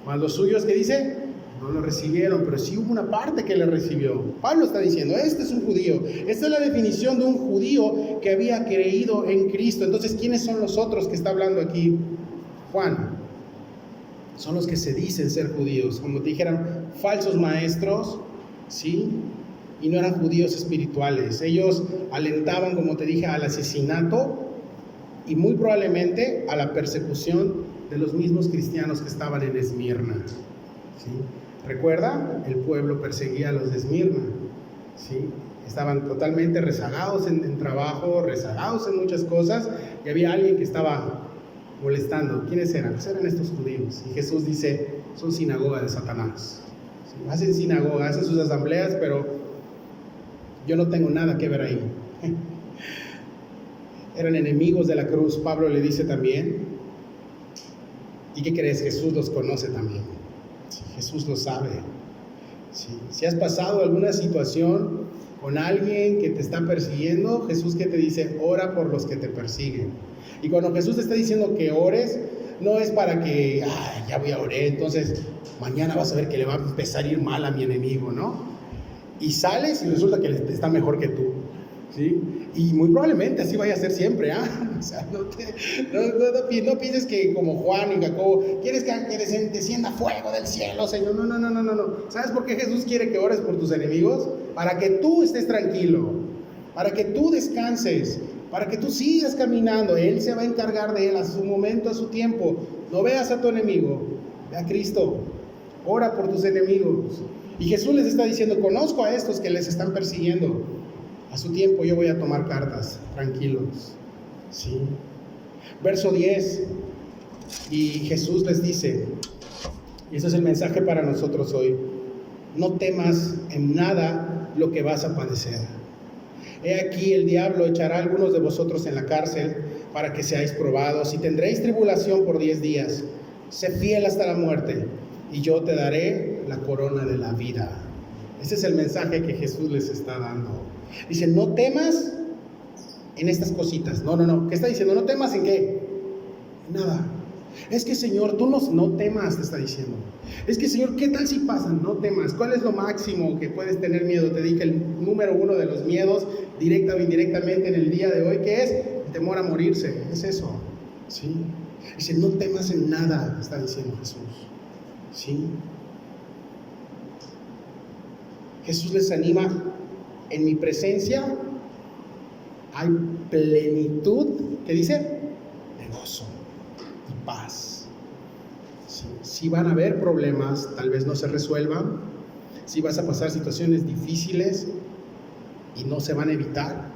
mas los suyos, ¿qué dice? No lo recibieron, pero sí hubo una parte que le recibió. Pablo está diciendo, este es un judío. Esta es la definición de un judío que había creído en Cristo. Entonces, ¿quiénes son los otros que está hablando aquí Juan? Son los que se dicen ser judíos, como te dijeran, falsos maestros, ¿sí? Y no eran judíos espirituales. Ellos alentaban, como te dije, al asesinato y muy probablemente a la persecución de los mismos cristianos que estaban en Esmirna. ¿Sí? ¿Recuerda? El pueblo perseguía a los de Esmirna. ¿Sí? Estaban totalmente rezagados en trabajo, rezagados en muchas cosas, y había alguien que estaba molestando. ¿Quiénes eran? Pues eran estos judíos. Y Jesús dice, son sinagoga de Satanás. ¿Sí? Hacen sinagoga, hacen sus asambleas, pero yo no tengo nada que ver ahí. Eran enemigos de la cruz, Pablo le dice también. ¿Y qué crees? Jesús los conoce también. Sí, Jesús lo sabe. Sí. Si has pasado alguna situación con alguien que te está persiguiendo, Jesús, ¿qué te dice? Ora por los que te persiguen. Y cuando Jesús te está diciendo que ores, no es para que, ya voy a orar, entonces mañana vas a ver que le va a empezar a ir mal a mi enemigo, ¿no? Y sales y resulta que está mejor que tú, ¿sí? Y muy probablemente así vaya a ser siempre, O sea, no pienses que como Juan y Jacobo, ¿quieres que descienda fuego del cielo, Señor? No. ¿Sabes por qué Jesús quiere que ores por tus enemigos? Para que tú estés tranquilo, para que tú descanses, para que tú sigas caminando. Él se va a encargar de él a su momento, a su tiempo. No veas a tu enemigo, ve a Cristo. Ora por tus enemigos. Y Jesús les está diciendo, conozco a estos que les están persiguiendo. A su tiempo yo voy a tomar cartas, tranquilos. ¿Sí? Verso 10. Y Jesús les dice, y ese es el mensaje para nosotros hoy, no temas en nada lo que vas a padecer. He aquí el diablo echará a algunos de vosotros en la cárcel para que seáis probados y tendréis tribulación por 10 días. Sé fiel hasta la muerte y yo te daré la corona de la vida. Ese es el mensaje que Jesús les está dando. Dice, no temas en estas cositas. No. ¿Qué está diciendo? No temas en qué. Nada. Es que Señor, tú no temas, te está diciendo. Es que Señor, ¿qué tal si pasan? No temas. ¿Cuál es lo máximo que puedes tener miedo? Te dije el número 1 de los miedos, directa o indirectamente en el día de hoy, que es el temor a morirse. Es eso. ¿Sí? Dice, no temas en nada, está diciendo Jesús. ¿Sí? Jesús les anima, en mi presencia hay plenitud, ¿qué dice? De gozo y paz. Sí, van a haber problemas, tal vez no se resuelvan, sí vas a pasar situaciones difíciles y no se van a evitar,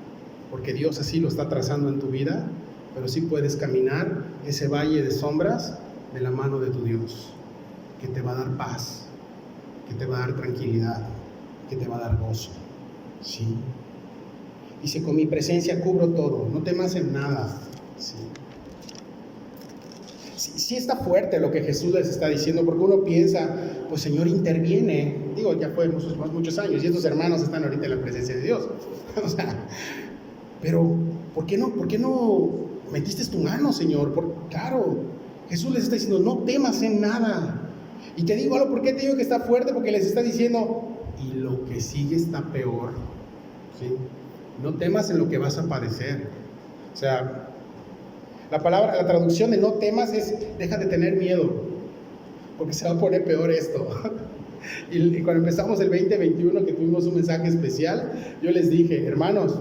porque Dios así lo está trazando en tu vida, pero sí puedes caminar ese valle de sombras de la mano de tu Dios, que te va a dar paz, que te va a dar tranquilidad, que te va a dar gozo. ¿Sí? Dice, con mi presencia cubro todo, no temas en nada. ¿Sí? Sí está fuerte lo que Jesús les está diciendo, porque uno piensa, pues Señor, interviene. Digo, ya fue muchos años y estos hermanos están ahorita en la presencia de Dios. O sea, pero ¿por qué no metiste tu mano, Señor? Claro, Jesús les está diciendo, no temas en nada. Y te digo algo, ¿por qué te digo que está fuerte? Porque les está diciendo, y lo que sigue está peor. ¿Sí? No temas en lo que vas a padecer. O sea, la traducción de no temas es, deja de tener miedo, porque se va a poner peor esto. Y cuando empezamos el 2021, que tuvimos un mensaje especial, yo les dije, hermanos,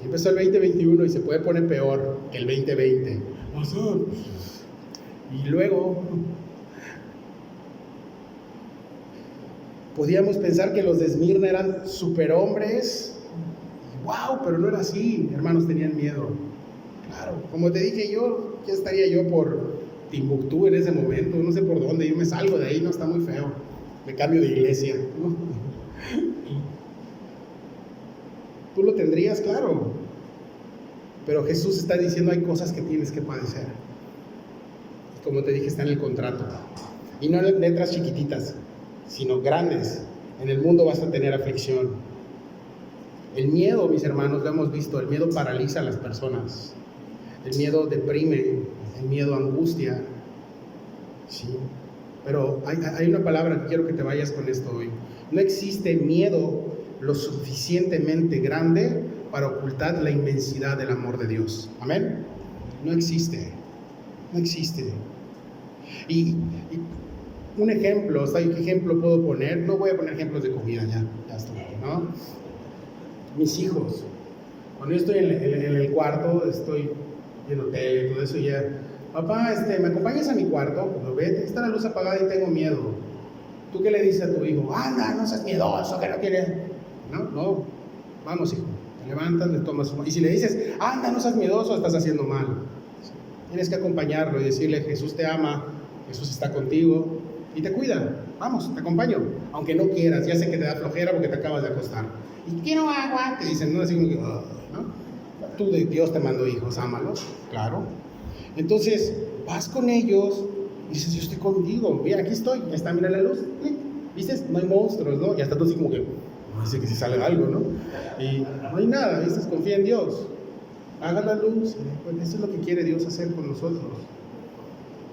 empezó el 2021 y se puede poner peor que el 2020. Y luego podíamos pensar que los de Esmirna eran superhombres. ¡Wow! Pero no era así, hermanos, tenían miedo. Claro, como te dije, ya estaría yo por Timbuktu en ese momento, no sé por dónde, yo me salgo de ahí, no está muy feo, me cambio de iglesia, ¿no? ¿Tú lo tendrías? Claro. Pero Jesús está diciendo, hay cosas que tienes que padecer. Como te dije, está en el contrato. Y no en letras chiquititas, sino grandes. En el mundo vas a tener aflicción. El miedo, mis hermanos, lo hemos visto, el miedo paraliza a las personas. El miedo deprime, el miedo angustia. Sí. Pero hay una palabra que quiero que te vayas con esto hoy. No existe miedo lo suficientemente grande para ocultar la inmensidad del amor de Dios. Amén. No existe. No existe. Y un ejemplo, ¿sabes qué ejemplo puedo poner? No voy a poner ejemplos de comida, ya estoy, ¿no? Mis hijos, cuando yo estoy en el cuarto, estoy viendo tele y todo eso, y ya, papá, ¿me acompañas a mi cuarto? Pues vete, está la luz apagada y tengo miedo. ¿Tú qué le dices a tu hijo? Anda, no seas miedoso, que no quieres. No, vamos, hijo, te levantas, le tomas y si le dices, anda, no seas miedoso, estás haciendo mal. Tienes que acompañarlo y decirle, Jesús te ama, Jesús está contigo y te cuida. Vamos, te acompaño. Aunque no quieras, ya sé que te da flojera porque te acabas de acostar. Y quiero agua. Te dicen, no, así como que, ¿no? Tú, Dios te mandó hijos, ámalos, claro. Entonces, vas con ellos y dices, yo estoy contigo. Mira, aquí estoy, ya está, mira la luz. ¿Viste? No hay monstruos, ¿no? Ya está todo así como que, dice que si sale algo, ¿no? Y no hay nada, ¿viste? Confía en Dios. Haga la luz. Pues eso es lo que quiere Dios hacer con nosotros.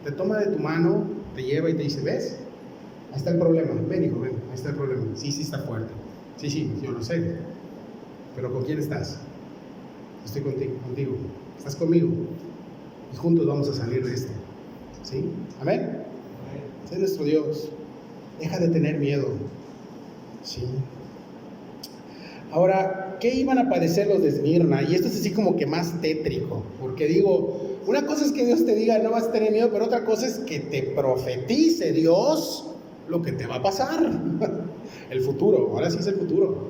Te toma de tu mano, te lleva y te dice, ¿ves? Ahí está el problema. Ven, hijo, ven, ahí está el problema. Sí, está fuerte. Sí, yo lo sé. Pero ¿con quién estás? Estoy contigo. Estás conmigo. Y juntos vamos a salir de esto. ¿Sí? Amén. Ese es nuestro Dios. Deja de tener miedo. Sí. Ahora, ¿qué iban a padecer los de Esmirna? Y esto es así como que más tétrico, porque digo, una cosa es que Dios te diga no vas a tener miedo, pero otra cosa es que te profetice Dios lo que te va a pasar. El futuro, ahora sí es el futuro.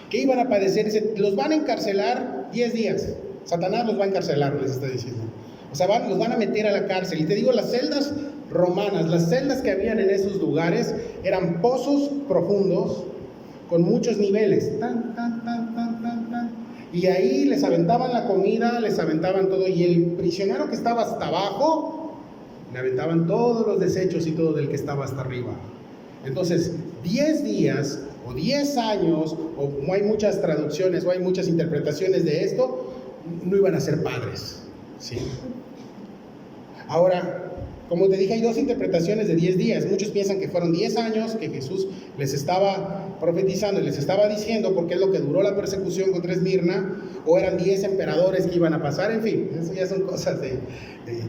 ¿Qué iban a padecer? Dice, los van a encarcelar 10 días. Satanás los va a encarcelar, les está diciendo. O sea, los van a meter a la cárcel. Y te digo, las celdas romanas, las celdas que habían en esos lugares, eran pozos profundos, con muchos niveles, y ahí les aventaban la comida, les aventaban todo, y el prisionero que estaba hasta abajo, le aventaban todos los desechos y todo del que estaba hasta arriba. Entonces, 10 días, o 10 años, o hay muchas traducciones, o hay muchas interpretaciones de esto, no iban a ser padres, ¿sí? Ahora, como te dije, hay dos interpretaciones de 10 días. Muchos piensan que fueron 10 años que Jesús les estaba profetizando y les estaba diciendo porque es lo que duró la persecución contra Esmirna, o eran 10 emperadores que iban a pasar, en fin, eso ya son cosas de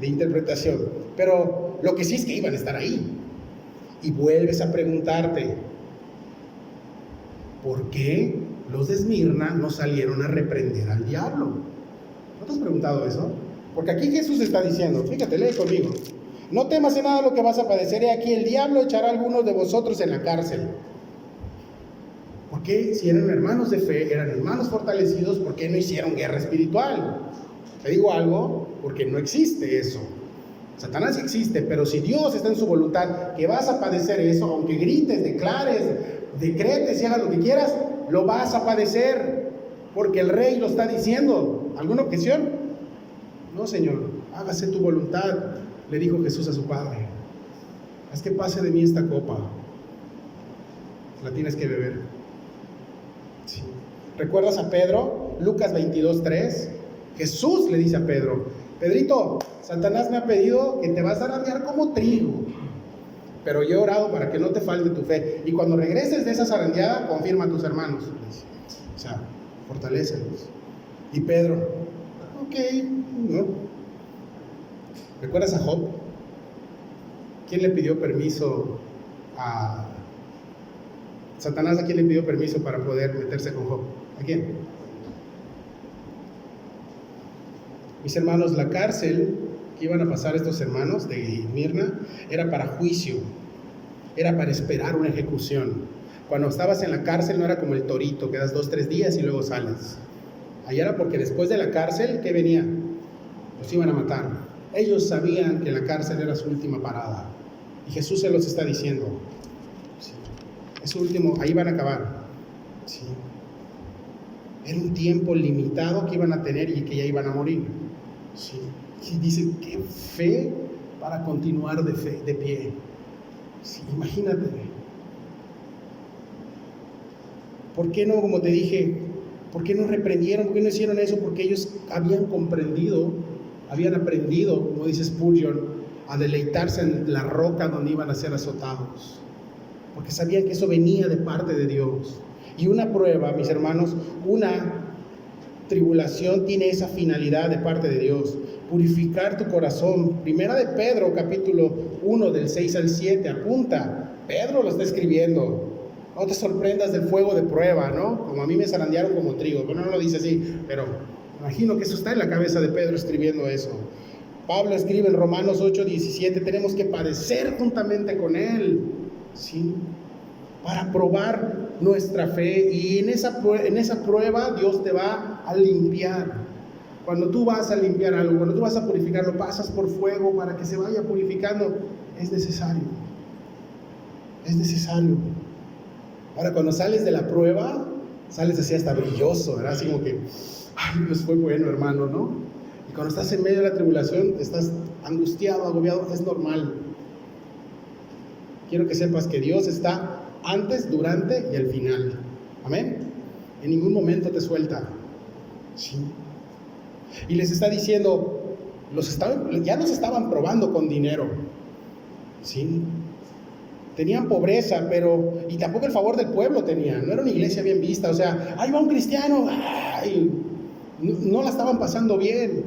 interpretación. Pero lo que sí es que iban a estar ahí. Y vuelves a preguntarte, ¿por qué los de Esmirna no salieron a reprender al diablo? ¿No te has preguntado eso? Porque aquí Jesús está diciendo, fíjate, lee conmigo. No temas en nada lo que vas a padecer, he aquí el diablo echará a algunos de vosotros en la cárcel. ¿Por qué? Si eran hermanos de fe, eran hermanos fortalecidos, ¿por qué no hicieron guerra espiritual? Te digo algo, porque no existe eso. Satanás sí existe, pero si Dios está en su voluntad que vas a padecer eso, aunque grites, declares, decretes y hagas lo que quieras, lo vas a padecer, porque el rey lo está diciendo. ¿Alguna objeción? No, Señor, hágase tu voluntad. Le dijo Jesús a su padre, haz que pase de mí esta copa, la tienes que beber. Sí. ¿Recuerdas a Pedro? Lucas 22:3. Jesús le dice a Pedro, Pedrito, Satanás me ha pedido que te vas a zarandear como trigo, pero yo he orado para que no te falte tu fe, y cuando regreses de esa zarandeada, confirma a tus hermanos. O sea, fortalécelos. Y Pedro, ok, ¿no? ¿Recuerdas a Job? ¿Quién le pidió permiso a Satanás? ¿A quién le pidió permiso para poder meterse con Job? ¿A quién? Mis hermanos, la cárcel que iban a pasar estos hermanos de Mirna era para juicio, era para esperar una ejecución. Cuando estabas en la cárcel no era como el torito, quedas 2-3 días y luego sales. Allá era porque después de la cárcel, ¿qué venía? Los iban a matar. Ellos sabían que la cárcel era su última parada. Y Jesús se los está diciendo. Sí. Es su último, ahí van a acabar. Sí. Era un tiempo limitado que iban a tener y que ya iban a morir. Sí. Y dice, qué fe para continuar de pie. Sí, imagínate. ¿Por qué no, como te dije, por qué no reprendieron? ¿Por qué no hicieron eso? Porque ellos habían comprendido, habían aprendido, como dice Spurgeon, a deleitarse en la roca donde iban a ser azotados. Porque sabían que eso venía de parte de Dios. Y una prueba, mis hermanos, una tribulación tiene esa finalidad de parte de Dios: purificar tu corazón. Primera de Pedro, capítulo 1, del 6 al 7, apunta. Pedro lo está escribiendo. No te sorprendas del fuego de prueba, ¿no? Como a mí me zarandearon como trigo. Bueno, no lo dice así, pero imagino que eso está en la cabeza de Pedro escribiendo eso. Pablo escribe en Romanos 8, 17, tenemos que padecer juntamente con él, ¿sí? Para probar nuestra fe, y en esa prueba Dios te va a limpiar. Cuando tú vas a limpiar algo, cuando tú vas a purificarlo, pasas por fuego para que se vaya purificando. Es necesario. Es necesario. Ahora, cuando sales de la prueba, sales así hasta brilloso, ¿verdad? Así como que, ay, Dios fue bueno, hermano, ¿no? Y cuando estás en medio de la tribulación, estás angustiado, agobiado, es normal. Quiero que sepas que Dios está antes, durante y al final. Amén. En ningún momento te suelta. Sí. Y les está diciendo, ya los estaban probando con dinero. Sí. Tenían pobreza, y tampoco el favor del pueblo tenían. No era una iglesia bien vista. O sea, ahí va un cristiano. Ay, no la estaban pasando bien.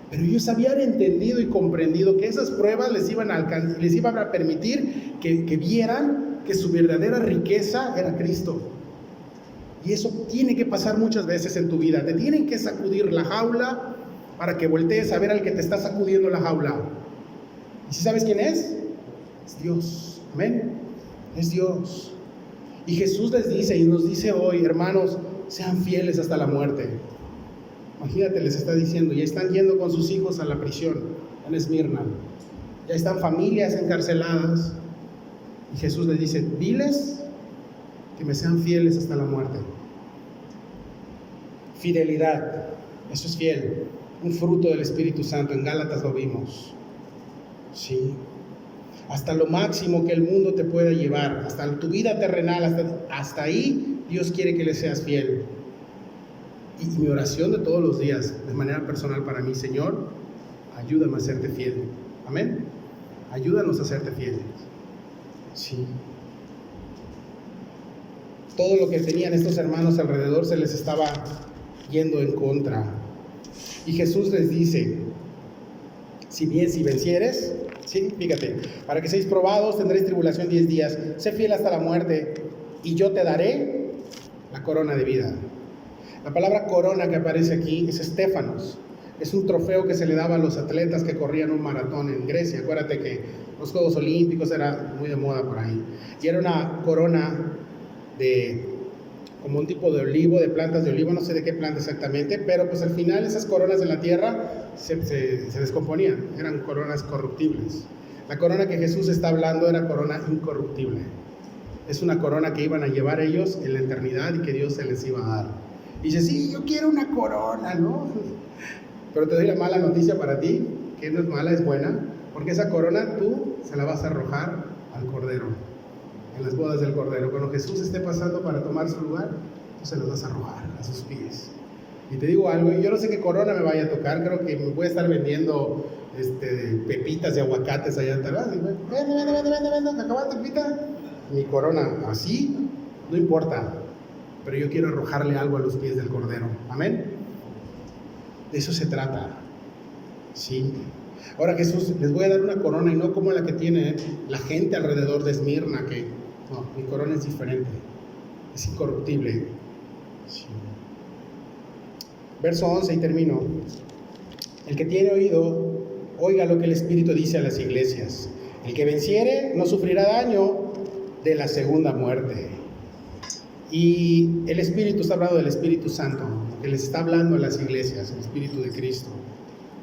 Pero ellos habían entendido y comprendido que esas pruebas les iban a permitir que vieran que su verdadera riqueza era Cristo. Y eso tiene que pasar muchas veces en tu vida. Te tienen que sacudir la jaula para que voltees a ver al que te está sacudiendo la jaula. ¿Y si sabes quién es? Es Dios. Amén. Es Dios. Y Jesús les dice y nos dice hoy, hermanos, sean fieles hasta la muerte. Imagínate, les está diciendo, ya están yendo con sus hijos a la prisión en Esmirna. Ya están familias encarceladas. Y Jesús les dice, diles que me sean fieles hasta la muerte. Fidelidad, eso es fiel. Un fruto del Espíritu Santo, en Gálatas lo vimos. Sí. Hasta lo máximo que el mundo te pueda llevar, hasta tu vida terrenal, hasta ahí Dios quiere que le seas fiel. Y mi oración de todos los días, de manera personal para mí, Señor, ayúdame a serte fiel. Amén. Ayúdanos a serte fieles. Sí. Todo lo que tenían estos hermanos alrededor se les estaba yendo en contra. Y Jesús les dice, si vencieres, sí, fíjate, para que seáis probados tendréis tribulación 10 días, sé fiel hasta la muerte y yo te daré la corona de vida. La palabra corona que aparece aquí es Estéfanos. Es un trofeo que se le daba a los atletas que corrían un maratón en Grecia. Acuérdate que los Juegos Olímpicos era muy de moda por ahí. Y era una corona como un tipo de olivo, de plantas de olivo, no sé de qué planta exactamente, pero pues al final esas coronas en la tierra se descomponían, eran coronas corruptibles. La corona que Jesús está hablando era corona incorruptible. Es una corona que iban a llevar ellos en la eternidad y que Dios se les iba a dar. Y dice, sí, yo quiero una corona, ¿no? Pero te doy la mala noticia para ti, que no es mala, es buena, porque esa corona tú se la vas a arrojar al Cordero, en las bodas del Cordero. Cuando Jesús esté pasando para tomar su lugar, tú se las vas a arrojar a sus pies. Y te digo algo, yo no sé qué corona me vaya a tocar, creo que me voy a estar vendiendo pepitas de aguacates allá atrás. Vende, ¿acabaste pepita? Mi corona, así, no importa, pero yo quiero arrojarle algo a los pies del Cordero. Amén. De eso se trata. Sí. Ahora Jesús, les voy a dar una corona, y no como la que tiene la gente alrededor de Esmirna, no, mi corona es diferente, es incorruptible. Sí. Verso 11 y termino. El que tiene oído, oiga lo que el Espíritu dice a las iglesias. El que venciere no sufrirá daño de la segunda muerte. Y el Espíritu está hablando del Espíritu Santo, que les está hablando a las iglesias, el Espíritu de Cristo.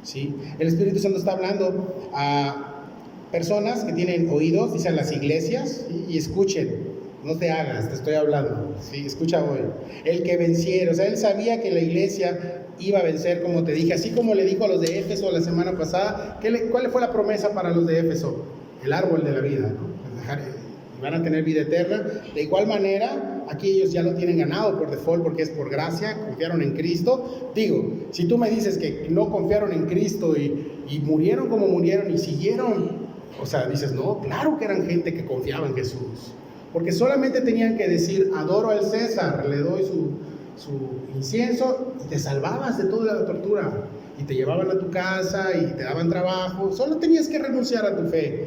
¿Sí? El Espíritu Santo está hablando a personas que tienen oídos, dice a las iglesias, ¿sí? Y escuchen. no te hagas, te estoy hablando, ¿sí? Escucha hoy. El que venciera, o sea, él sabía que la iglesia iba a vencer, como te dije, así como le dijo a los de Éfeso la semana pasada. ¿Cuál fue la promesa para los de Éfeso? El árbol de la vida, ¿no? Van a tener vida eterna. De igual manera, aquí ellos ya lo tienen ganado por default, porque es por gracia, confiaron en Cristo. Digo, si tú me dices que no confiaron en Cristo y murieron como murieron y siguieron, o sea, dices, no, claro que eran gente que confiaba en Jesús, porque solamente tenían que decir, adoro al César, le doy su incienso, y te salvabas de toda la tortura, y te llevaban a tu casa, y te daban trabajo, solo tenías que renunciar a tu fe.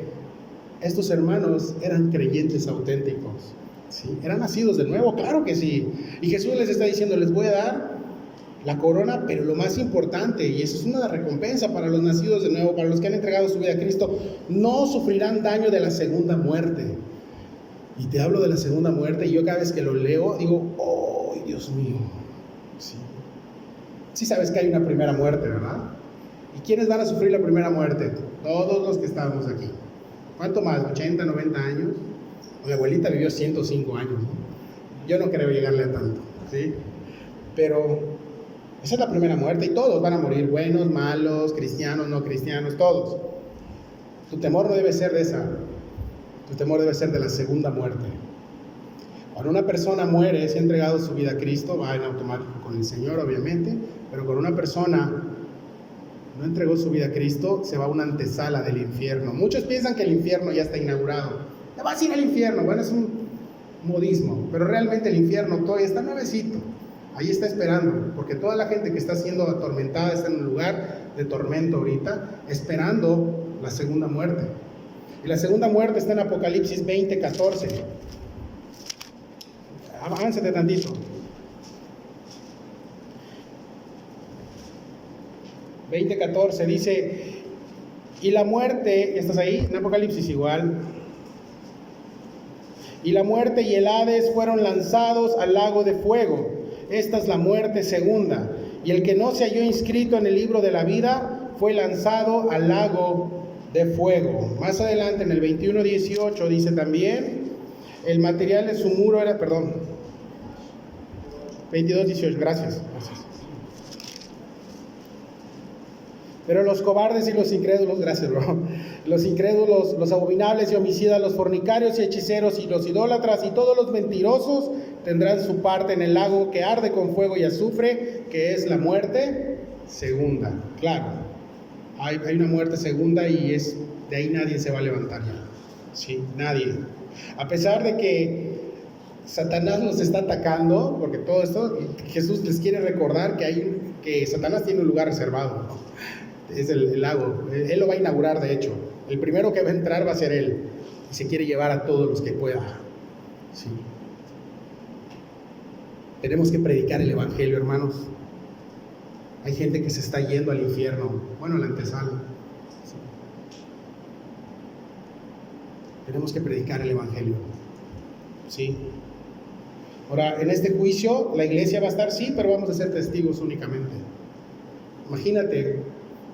Estos hermanos eran creyentes auténticos, ¿sí? Eran nacidos de nuevo, claro que sí. Y Jesús les está diciendo, les voy a dar la corona, pero lo más importante, y eso es una recompensa para los nacidos de nuevo, para los que han entregado su vida a Cristo, no sufrirán daño de la segunda muerte. Y te hablo de la segunda muerte, y yo cada vez que lo leo, digo, oh, Dios mío. Sí. Sí sabes que hay una primera muerte, ¿verdad? ¿Y quiénes van a sufrir la primera muerte? Todos los que estamos aquí. ¿Cuánto más? ¿80, 90 años? Mi abuelita vivió 105 años, ¿no? Yo no creo llegarle a tanto, ¿sí? Pero esa es la primera muerte, y todos van a morir, buenos, malos, cristianos, no cristianos, todos. Tu temor no debe ser de esa. Tu temor debe ser de la segunda muerte. Cuando una persona muere, se ha entregado su vida a Cristo, va en automático con el Señor, obviamente, pero cuando una persona no entregó su vida a Cristo, se va a una antesala del infierno. Muchos piensan que el infierno ya está inaugurado. Te vas a ir al infierno. Bueno, es un modismo, pero realmente el infierno todavía está nuevecito. Ahí está esperando, porque toda la gente que está siendo atormentada está en un lugar de tormento ahorita, esperando la segunda muerte. Y la segunda muerte está en Apocalipsis 20:14. Avánzate tantito. 20:14 dice, y la muerte, ¿estás ahí? En Apocalipsis igual. Y la muerte y el Hades fueron lanzados al lago de fuego. Esta es la muerte segunda. Y el que no se halló inscrito en el libro de la vida fue lanzado al lago de fuego. Más adelante en el 21:18 dice también, el material de su muro era, 22:18, gracias. Pero los cobardes y los incrédulos, gracias bro, los incrédulos, los abominables y homicidas, los fornicarios y hechiceros y los idólatras y todos los mentirosos tendrán su parte en el lago que arde con fuego y azufre, que es la muerte segunda. Claro, hay una muerte segunda y de ahí nadie se va a levantar ya. Sí, nadie. A pesar de que Satanás nos está atacando, porque todo esto, Jesús les quiere recordar que Satanás tiene un lugar reservado, ¿no? Es el lago, él lo va a inaugurar de hecho, el primero que va a entrar va a ser él, y se quiere llevar a todos los que pueda. Sí. Tenemos que predicar el evangelio, hermanos. Hay gente que se está yendo al infierno, bueno, a la antesala. Sí. Tenemos que predicar el evangelio. Sí. Ahora, en este juicio, la iglesia va a estar, sí, pero vamos a ser testigos únicamente. Imagínate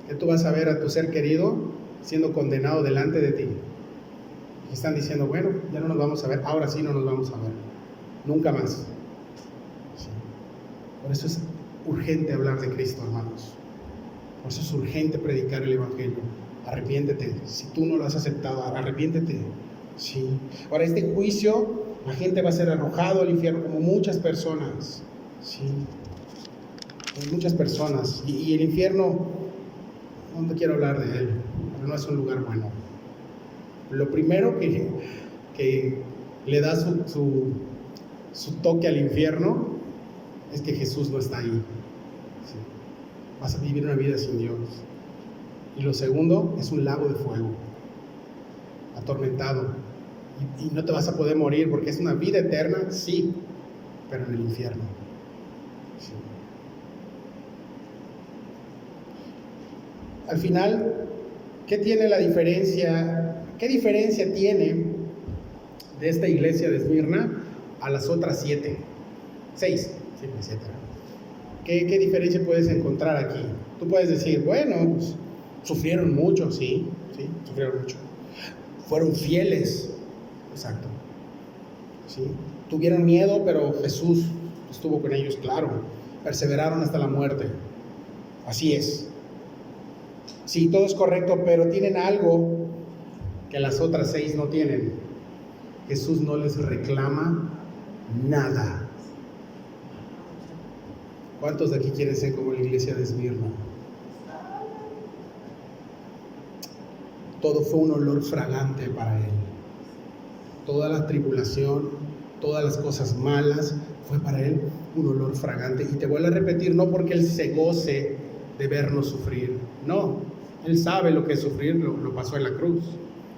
que tú vas a ver a tu ser querido siendo condenado delante de ti. Y están diciendo, bueno, ya no nos vamos a ver, ahora sí no nos vamos a ver, nunca más. Sí. Por eso es urgente hablar de Cristo, hermanos. Por eso es urgente predicar el evangelio. Arrepiéntete. Si tú no lo has aceptado, arrepiéntete. Sí. Ahora, este juicio, la gente va a ser arrojado al infierno como muchas personas. Sí. Muchas personas. Y el infierno, no quiero hablar de él, pero no es un lugar bueno. Lo primero que le da su toque al infierno es que Jesús no está ahí. Sí. Vas a vivir una vida sin Dios. Y lo segundo es un lago de fuego, atormentado. Y no te vas a poder morir porque es una vida eterna, sí, pero en el infierno. Sí. Al final, ¿qué tiene la diferencia? ¿Qué diferencia tiene de esta iglesia de Esmirna a las otras 7? 6, 7. ¿Qué diferencia puedes encontrar aquí? Tú puedes decir, bueno, pues, sufrieron mucho, sí, sufrieron mucho. Fueron fieles, exacto. ¿sí? Tuvieron miedo, pero Jesús estuvo con ellos, claro. Perseveraron hasta la muerte. Así es. Sí, todo es correcto, pero tienen algo que las otras 6 no tienen. Jesús no les reclama nada. ¿Cuántos de aquí quieren ser como la iglesia de Esmirna? Todo fue un olor fragante para él. Toda la tribulación, todas las cosas malas, fue para él un olor fragante. Y te vuelvo a repetir, no porque él se goce de vernos sufrir. No, él sabe lo que es sufrir, lo pasó en la cruz.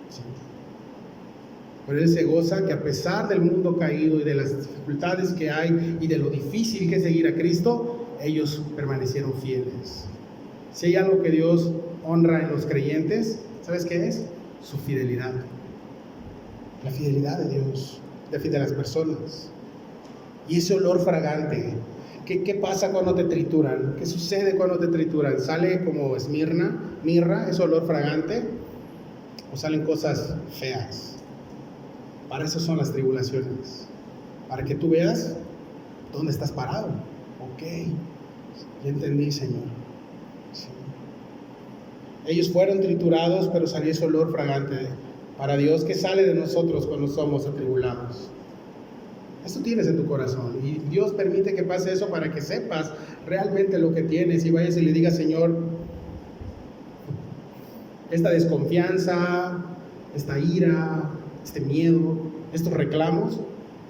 ¿Sí? Pero él se goza que a pesar del mundo caído y de las dificultades que hay y de lo difícil que es seguir a Cristo, ellos permanecieron fieles. Si hay algo que Dios honra en los creyentes, ¿sabes qué es? Su fidelidad. La fidelidad de Dios, de las personas. Y ese olor fragante, ¿qué pasa cuando te trituran? ¿Qué sucede cuando te trituran? ¿Sale como mirra, ese olor fragante? ¿O salen cosas feas? Para eso son las tribulaciones. Para que tú veas dónde estás parado. Ok, ya entendí, Señor. Sí. Ellos fueron triturados, pero salió ese olor fragante para Dios que sale de nosotros cuando somos atribulados. Esto tienes en tu corazón y Dios permite que pase eso para que sepas realmente lo que tienes y vayas y le digas: Señor, esta desconfianza, esta ira, este miedo, estos reclamos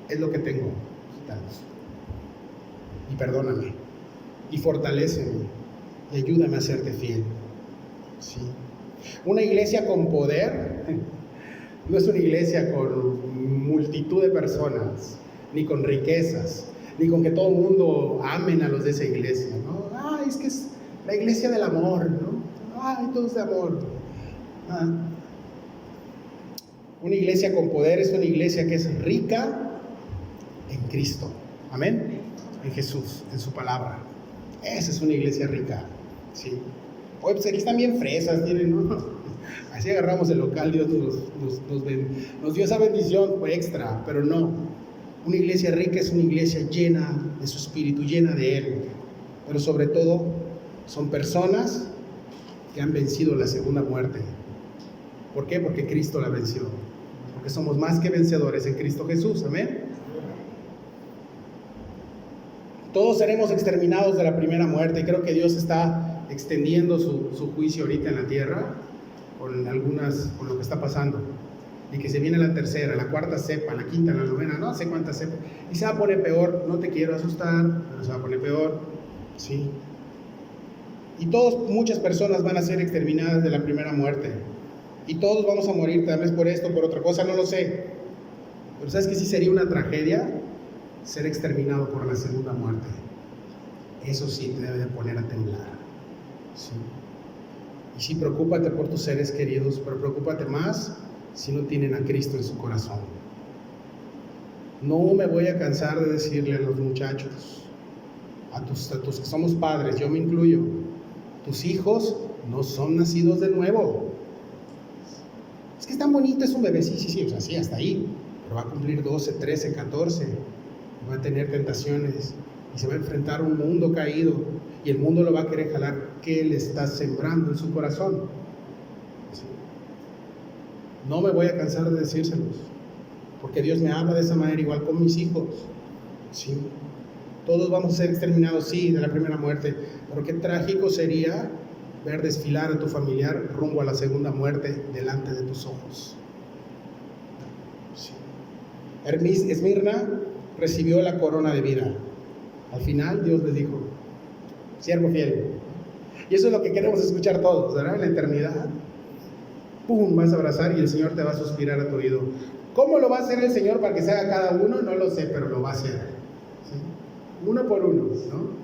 es lo que tengo. Y perdóname y fortaléceme y ayúdame a serte fiel. ¿Sí? Una iglesia con poder no es una iglesia con multitud de personas, ni con riquezas, ni con que todo el mundo amen a los de esa iglesia, ¿no? Es que es la iglesia del amor, ¿no? Todo es de amor. Una iglesia con poder es una iglesia que es rica en Cristo. Amén. En Jesús, en su palabra. Esa es una iglesia rica. ¿Sí? Oye, pues aquí están bien fresas, tienen, ¿no? Así agarramos el local, Dios nos dio esa bendición extra, pero no. Una iglesia rica es una iglesia llena de su espíritu, llena de Él. Pero sobre todo, son personas que han vencido la segunda muerte. ¿Por qué? Porque Cristo la venció. Porque somos más que vencedores en Cristo Jesús. Amén. Todos seremos exterminados de la primera muerte. Y creo que Dios está extendiendo su juicio ahorita en la tierra con lo que está pasando. Y que se viene la tercera, la cuarta cepa, la quinta, la novena, no sé cuántas cepas. Y se va a poner peor. No te quiero asustar, pero se va a poner peor. Sí. Y muchas personas van a ser exterminadas de la primera muerte. Y todos vamos a morir, tal vez por esto, por otra cosa, no lo sé. Pero ¿sabes que sí sería una tragedia? Ser exterminado por la segunda muerte. Eso sí te debe de poner a temblar. Sí. Y sí, preocúpate por tus seres queridos, pero preocúpate más si no tienen a Cristo en su corazón. No me voy a cansar de decirle a los muchachos, a tus que somos padres, yo me incluyo, tus hijos no son nacidos de nuevo. Es que es tan bonito, es un bebé, sí, o sea, sí, hasta ahí, pero va a cumplir 12, 13, 14, va a tener tentaciones y se va a enfrentar a un mundo caído y el mundo lo va a querer jalar. ¿Qué le está sembrando en su corazón? ¿Sí? No me voy a cansar de decírselos, porque Dios me habla de esa manera igual con mis hijos. ¿Sí? Todos vamos a ser exterminados, sí, de la primera muerte, pero qué trágico sería ver desfilar a tu familiar rumbo a la segunda muerte delante de tus ojos. Sí. Esmirna recibió la corona de vida. Al final Dios les dijo: siervo fiel. Y eso es lo que queremos escuchar todos, ¿verdad? En la eternidad, ¡pum!, vas a abrazar y el Señor te va a suspirar a tu oído. ¿Cómo lo va a hacer el Señor para que se haga cada uno? No lo sé, pero lo va a hacer. ¿Sí? Uno por uno, ¿no?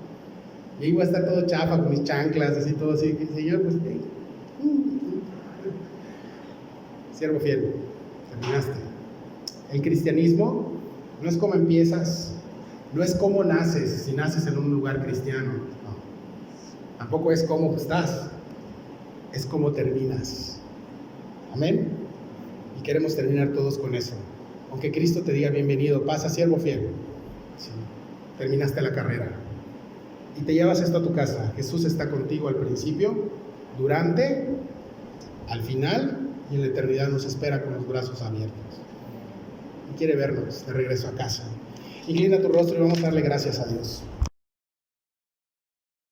Y ahí voy a estar todo chafa con mis chanclas, así todo así. Señor, pues, siervo fiel, terminaste. El cristianismo no es como empiezas, no es como naces, si naces en un lugar cristiano, no. Tampoco es como estás, es como terminas. Amén. Y queremos terminar todos con eso. Aunque Cristo te diga bienvenido, pasa siervo fiel. Sí, terminaste la carrera. Y te llevas esto a tu casa. Jesús está contigo al principio, durante, al final y en la eternidad nos espera con los brazos abiertos. Y quiere vernos de regreso a casa. Inclina tu rostro y vamos a darle gracias a Dios.